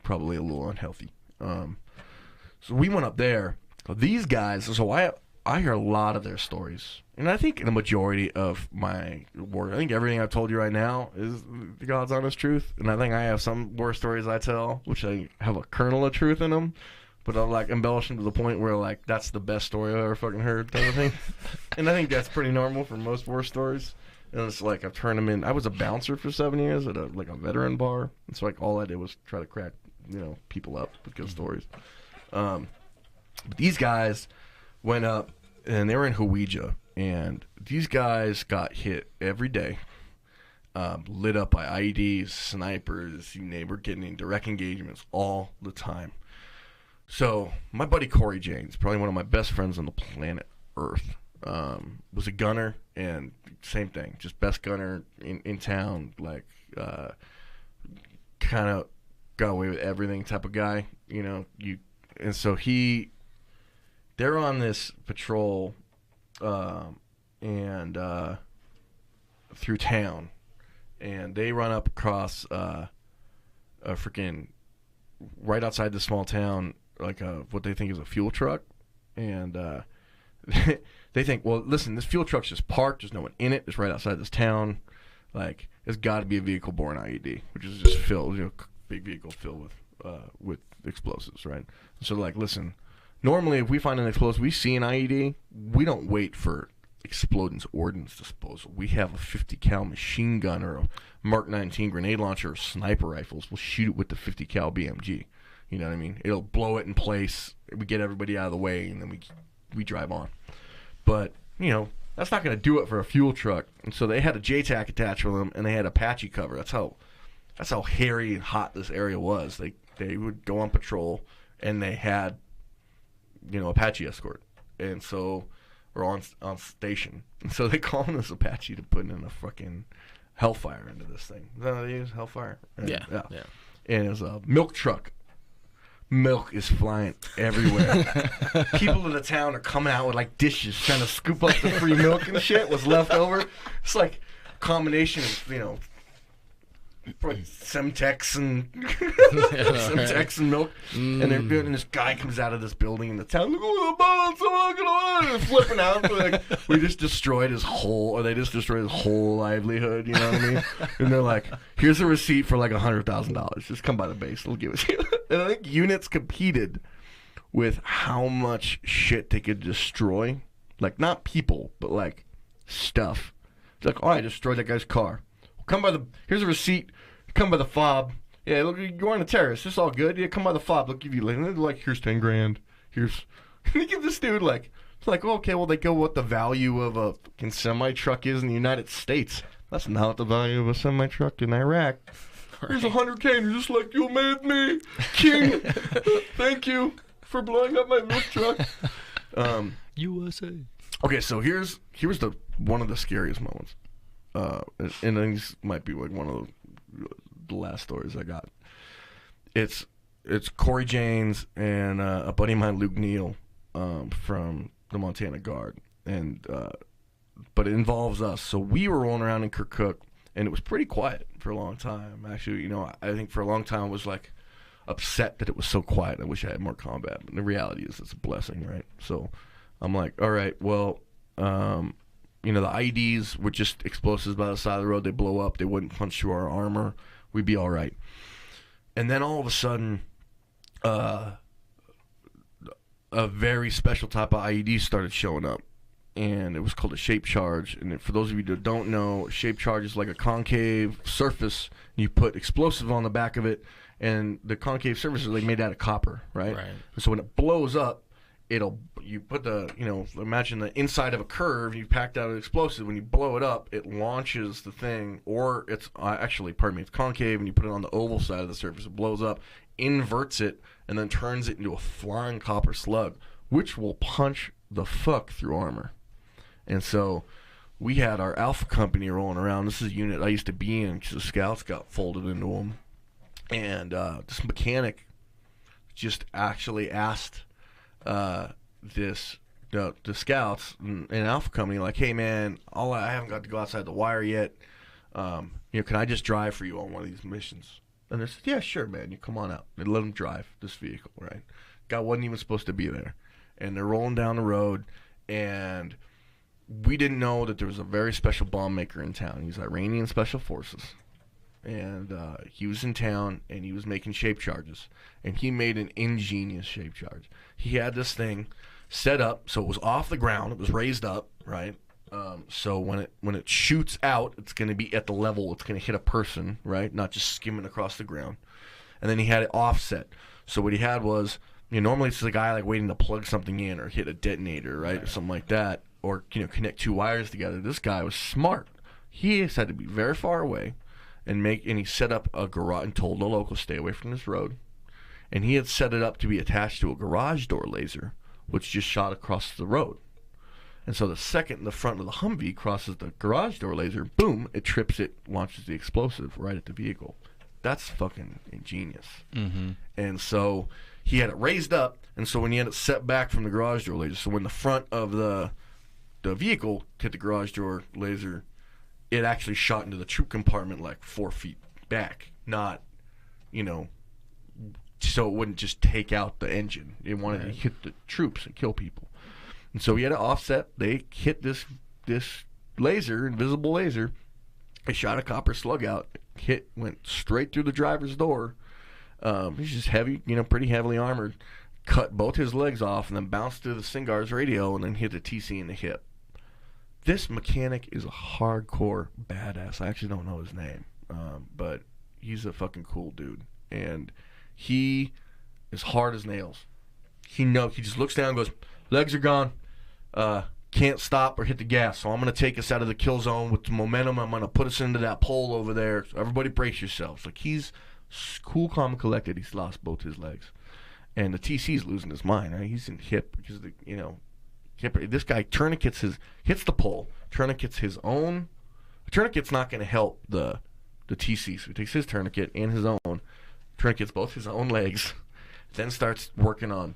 probably a little unhealthy. So we went up there. These guys, so I hear a lot of their stories. And I think the majority of my war, I think everything I've told you right now is the God's honest truth. And I think I have some war stories I tell, which I have a kernel of truth in them. But I'll like embellish them to the point where like that's the best story I've ever fucking heard type of thing. And I think that's pretty normal for most war stories. And it's like I've turned them in. I was a bouncer for 7 years at a veteran bar. And so like all I did was try to crack, you know, people up with good stories. But these guys went up and they were in Hawija, and these guys got hit every day, lit up by IEDs, snipers. They were getting in direct engagements all the time. So my buddy Corey James, probably one of my best friends on the planet Earth, was a gunner, and same thing, just best gunner in town, like kind of got away with everything type of guy, you know. And so they're on this patrol and through town, and they run up across a freaking right outside the small town, like what they think is a fuel truck, and they think, well, listen, this fuel truck's just parked, there's no one in it, it's right outside this town, like it's got to be a vehicle-borne IED, which is just filled, you know, big vehicle filled with explosives, right? So like, listen, normally if we find an explosive, we see an IED, we don't wait for exploding ordnance disposal. We have a 50 cal machine gun or a Mark 19 grenade launcher or sniper rifles. We'll shoot it with the 50 cal BMG. You know what I mean? It'll blow it in place. We get everybody out of the way, and then we drive on. But, you know, that's not going to do it for a fuel truck. And so they had a JTAC attached with them, and they had Apache cover. That's how hairy and hot this area was. They would go on patrol, and they had, you know, Apache escort. And so, or on station. And so they call this Apache to put in a fucking Hellfire into this thing. Is that how they use Hellfire? And, yeah. And it was a milk truck. Milk is flying everywhere. People in the town are coming out with like dishes trying to scoop up the free milk and shit was left over. It's like a combination of, you know, Semtex and Semtex and milk, and they're doing. And this guy comes out of this building in the town. Look, oh, flipping out. Like, we just destroyed his whole, or they just destroyed his whole livelihood. You know what I mean? And they're like, "Here's a receipt for like $100,000. Just come by the base. We'll give it to you." And I think units competed with how much shit they could destroy, like not people, but like stuff. It's like, "Oh, I destroyed that guy's car. Come by the. Here's a receipt. Come by the fob. Yeah, look, you're on a terrace. It's all good. Yeah, come by the fob. They'll give you like here's $10,000. Here's. They give this dude like. It's like, well, okay, well, they go what the value of a fucking semi truck is in the United States. That's not the value of a semi truck in Iraq. Here's $100,000. You're just like, you made me king. Thank you for blowing up my milk truck. USA. Okay, so here's the one of the scariest moments. And these might be like one of the last stories I got. It's Corey Janes and a buddy of mine, Luke Neal, from the Montana Guard, and but it involves us. So we were rolling around in Kirkuk, and it was pretty quiet for a long time. Actually, you know, I think for a long time I was like upset that it was so quiet. I wish I had more combat, but the reality is it's a blessing, right? So I'm like, all right, well. You know, the IEDs were just explosives by the side of the road. They blow up. They wouldn't punch through our armor. We'd be all right. And then all of a sudden, a very special type of IED started showing up, and it was called a shape charge. And for those of you that don't know, shape charge is like a concave surface. You put explosive on the back of it, and the concave surface is like made out of copper, right? Right. And so when it blows up, you put the, imagine the inside of a curve, you packed out an explosive. When you blow it up, it launches the thing, or it's it's concave, and you put it on the oval side of the surface. It blows up, inverts it, and then turns it into a flying copper slug, which will punch the fuck through armor. And so we had our Alpha company rolling around. This is a unit I used to be in because the scouts got folded into them. And this mechanic just actually asked the scouts in Alpha company, like, hey man, I haven't got to go outside the wire yet. Can I just drive for you on one of these missions? And they said, yeah, sure, man. You come on out. They let him drive this vehicle, right? Guy wasn't even supposed to be there. And they're rolling down the road, and we didn't know that there was a very special bomb maker in town. He's Iranian Special Forces. And he was in town, and he was making shape charges. And he made an ingenious shape charge. He had this thing set up so it was off the ground. It was raised up, right? So when it shoots out, it's going to be at the level. It's going to hit a person, right? Not just skimming across the ground. And then he had it offset. So what he had was, normally it's a guy like waiting to plug something in or hit a detonator, right? Or something like that. Or, connect two wires together. This guy was smart. He just had to be very far away and he set up a garage and told the locals, stay away from this road. And he had set it up to be attached to a garage door laser, which just shot across the road. And so the second the front of the Humvee crosses the garage door laser, boom, it trips it, launches the explosive right at the vehicle. That's fucking ingenious. Mm-hmm. And so he had it raised up, and so when he had it set back from the garage door laser, so when the front of the vehicle hit the garage door laser, it actually shot into the troop compartment like 4 feet back, not, so it wouldn't just take out the engine. It wanted to hit the troops and kill people. And so he had to offset. They hit this laser, invisible laser. They shot a copper slug out. Went straight through the driver's door. He's just heavy, pretty heavily armored. Cut both his legs off and then bounced through the Singar's radio and then hit the TC in the hip. This mechanic is a hardcore badass. I actually don't know his name, but he's a fucking cool dude. And he is hard as nails. He just looks down and goes, legs are gone. Can't stop or hit the gas. So I'm going to take us out of the kill zone with the momentum. I'm going to put us into that pole over there. So everybody brace yourselves. Like, he's cool, calm, and collected. He's lost both his legs. And the TC's losing his mind, right? He's in hip because, this guy hits the pole, tourniquets his own. The tourniquet's not going to help the TC, so he takes his tourniquet and his own, tourniquets both his own legs, then starts working on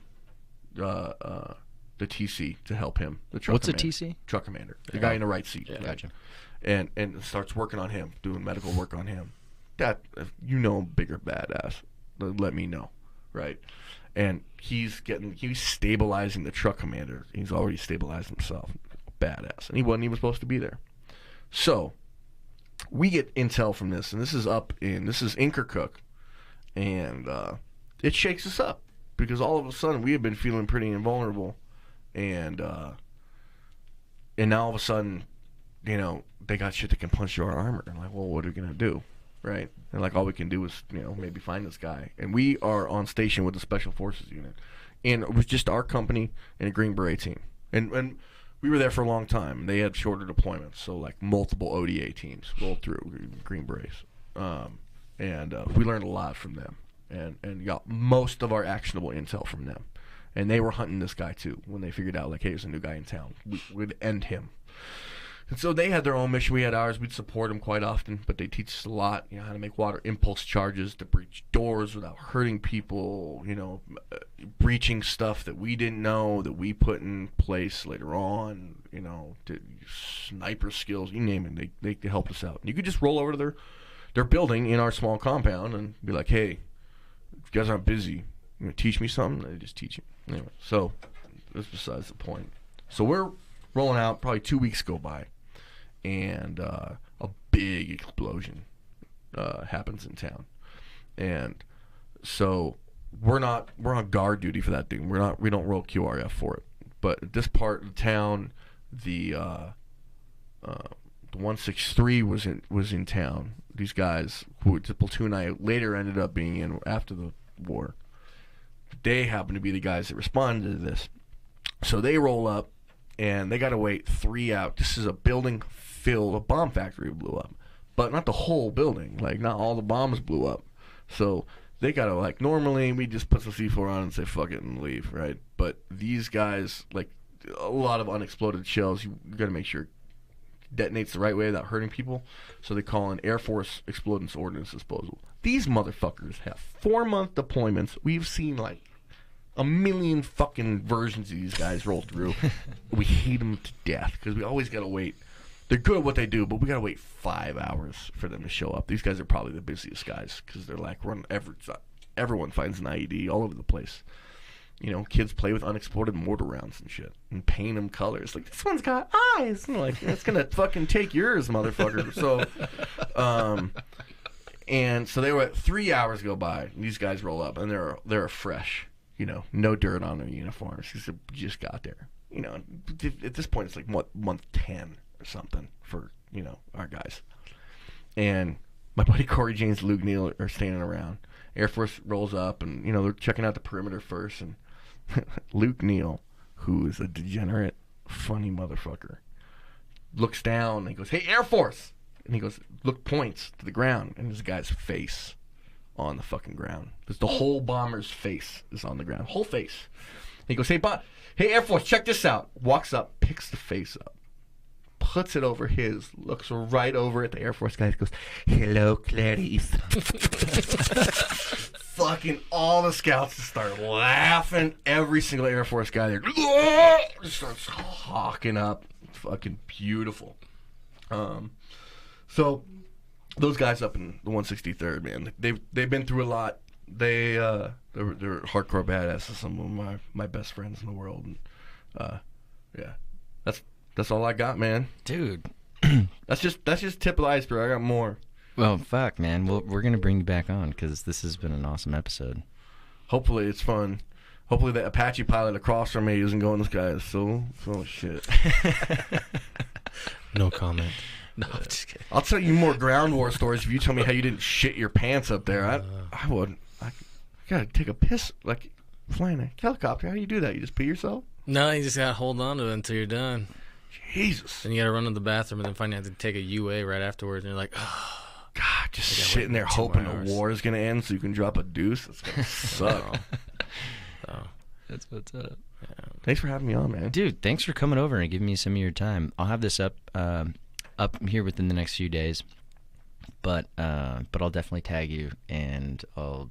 the TC to help him. The truck What's commander. a TC? Truck commander. The guy in the right seat. Yeah. Right? Gotcha. And starts working on him, doing medical work on him. That, bigger badass. Let me know, right? And he's stabilizing the truck commander. He's already stabilized himself. Badass. And he wasn't even supposed to be there. So, we get intel from this, and this is in Kirkuk, and it shakes us up, because all of a sudden we have been feeling pretty invulnerable, and now all of a sudden, they got shit that can punch through our armor. And like, well, what are we gonna do? Right? And like, all we can do is, maybe find this guy. And we are on station with the Special Forces unit. And it was just our company and a Green Beret team. And we were there for a long time. They had shorter deployments, so like multiple ODA teams rolled through, Green Berets. And we learned a lot from them. And got most of our actionable intel from them. And they were hunting this guy too. When they figured out, like, hey, there's a new guy in town, we'd end him. And so they had their own mission. We had ours. We'd support them quite often, but they teach us a lot, how to make water impulse charges to breach doors without hurting people, breaching stuff that we didn't know, that we put in place later on, to sniper skills, you name it. They helped us out. You could just roll over to their building in our small compound and be like, hey, if you guys aren't busy, you gonna teach me something? They just teach you. Anyway, so that's besides the point. So we're rolling out, probably 2 weeks go by, and a big explosion happens in town. And so we're on guard duty for that thing. We don't roll QRF for it. But this part of town, the 163 was in town. These guys, who the platoon I later ended up being in after the war, they happen to be the guys that responded to this. So they roll up, and they got to wait 3 hours. This is a building filled, a bomb factory blew up. But not the whole building. Like, not all the bombs blew up. So they got to, like, normally we just put some C4 on and say fuck it and leave, right? But these guys, like, a lot of unexploded shells, you got to make sure it detonates the right way without hurting people. So they call in Air Force Explosives Ordnance Disposal. These motherfuckers have 4-month deployments. We've seen, like, a million fucking versions of these guys roll through. We hate them to death because we always got to wait. They're good at what they do, but we got to wait 5 hours for them to show up. These guys are probably the busiest guys because they're like, everyone finds an IED all over the place. You know, kids play with unexploded mortar rounds and shit and paint them colors. Like, this one's got eyes. And like, it's going to fucking take yours, motherfucker. So, and so they were at 3 hours go by. And these guys roll up, and they're fresh. You know, no dirt on their uniforms. He said, just got there. You know, at this point, it's like, what, month 10 or something for, you know, our guys. And my buddy Corey James, Luke Neal are standing around. Air Force rolls up, and, you know, they're checking out the perimeter first. And Luke Neal, who is a degenerate, funny motherfucker, looks down, and he goes, hey, Air Force! And he goes, points to the ground, and this guy's face on the fucking ground. Because the whole bomber's face is on the ground. Whole face. He goes, hey, Air Force, check this out. Walks up, picks the face up, puts it over his, looks right over at the Air Force guy, goes, hello, Clarice. Fucking all the scouts just start laughing. Every single Air Force guy there just starts hawking up. Fucking beautiful. So those guys up in the 163rd, man, they've been through a lot. They're hardcore badasses. Some of my best friends in the world. And, yeah, that's all I got, man. Dude, that's just tip of the iceberg. I got more. Well, fuck, man. We're gonna bring you back on because this has been an awesome episode. Hopefully it's fun. Hopefully the Apache pilot across from me isn't going, this guy is so full of shit. No comment. No, I'm just kidding. I'll tell you more ground war stories if you tell me how you didn't shit your pants up there. I wouldn't. I gotta take a piss, like flying a helicopter. How do you do that? You just pee yourself? No, you just gotta hold on to it until you're done. Jesus. Then you gotta run to the bathroom and then finally have to take a UA right afterwards, and you're like, oh. God, just sitting there hoping the war is gonna end so you can drop a deuce. That's gonna suck. So, That's what's up. yeah. Thanks for having me on, man. Dude, thanks for coming over and giving me some of your time. I'll have this up here within the next few days, but I'll definitely tag you, and I'll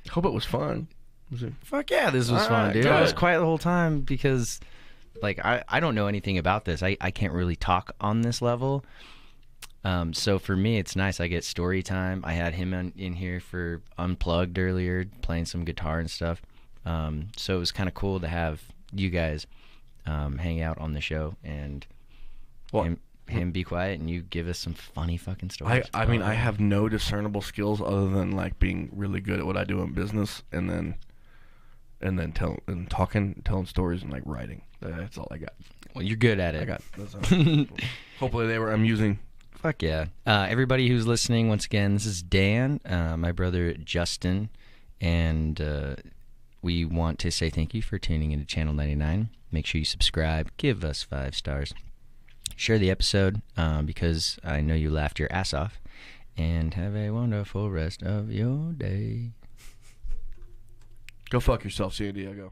Hope it was fun. Was it? fuck yeah, this was All fun, right, dude. good. I was quiet the whole time because, like, I don't know anything about this. I can't really talk on this level. So for me, it's nice. I get story time. I had him in here for Unplugged earlier, playing some guitar and stuff. So it was kind of cool to have you guys hang out on the show and him be quiet and you give us some funny fucking stories. I mean, I have no discernible skills other than like being really good at what I do in business, and then telling stories and like writing. That's all I got. Well, you're good at it. I got. Hopefully they were amusing. Fuck yeah. Everybody who's listening, once again, this is Dan, my brother Justin, and we want to say thank you for tuning into Channel 99. Make sure you subscribe, give us 5 stars, share the episode because I know you laughed your ass off, and have a wonderful rest of your day. Go fuck yourself, San Diego.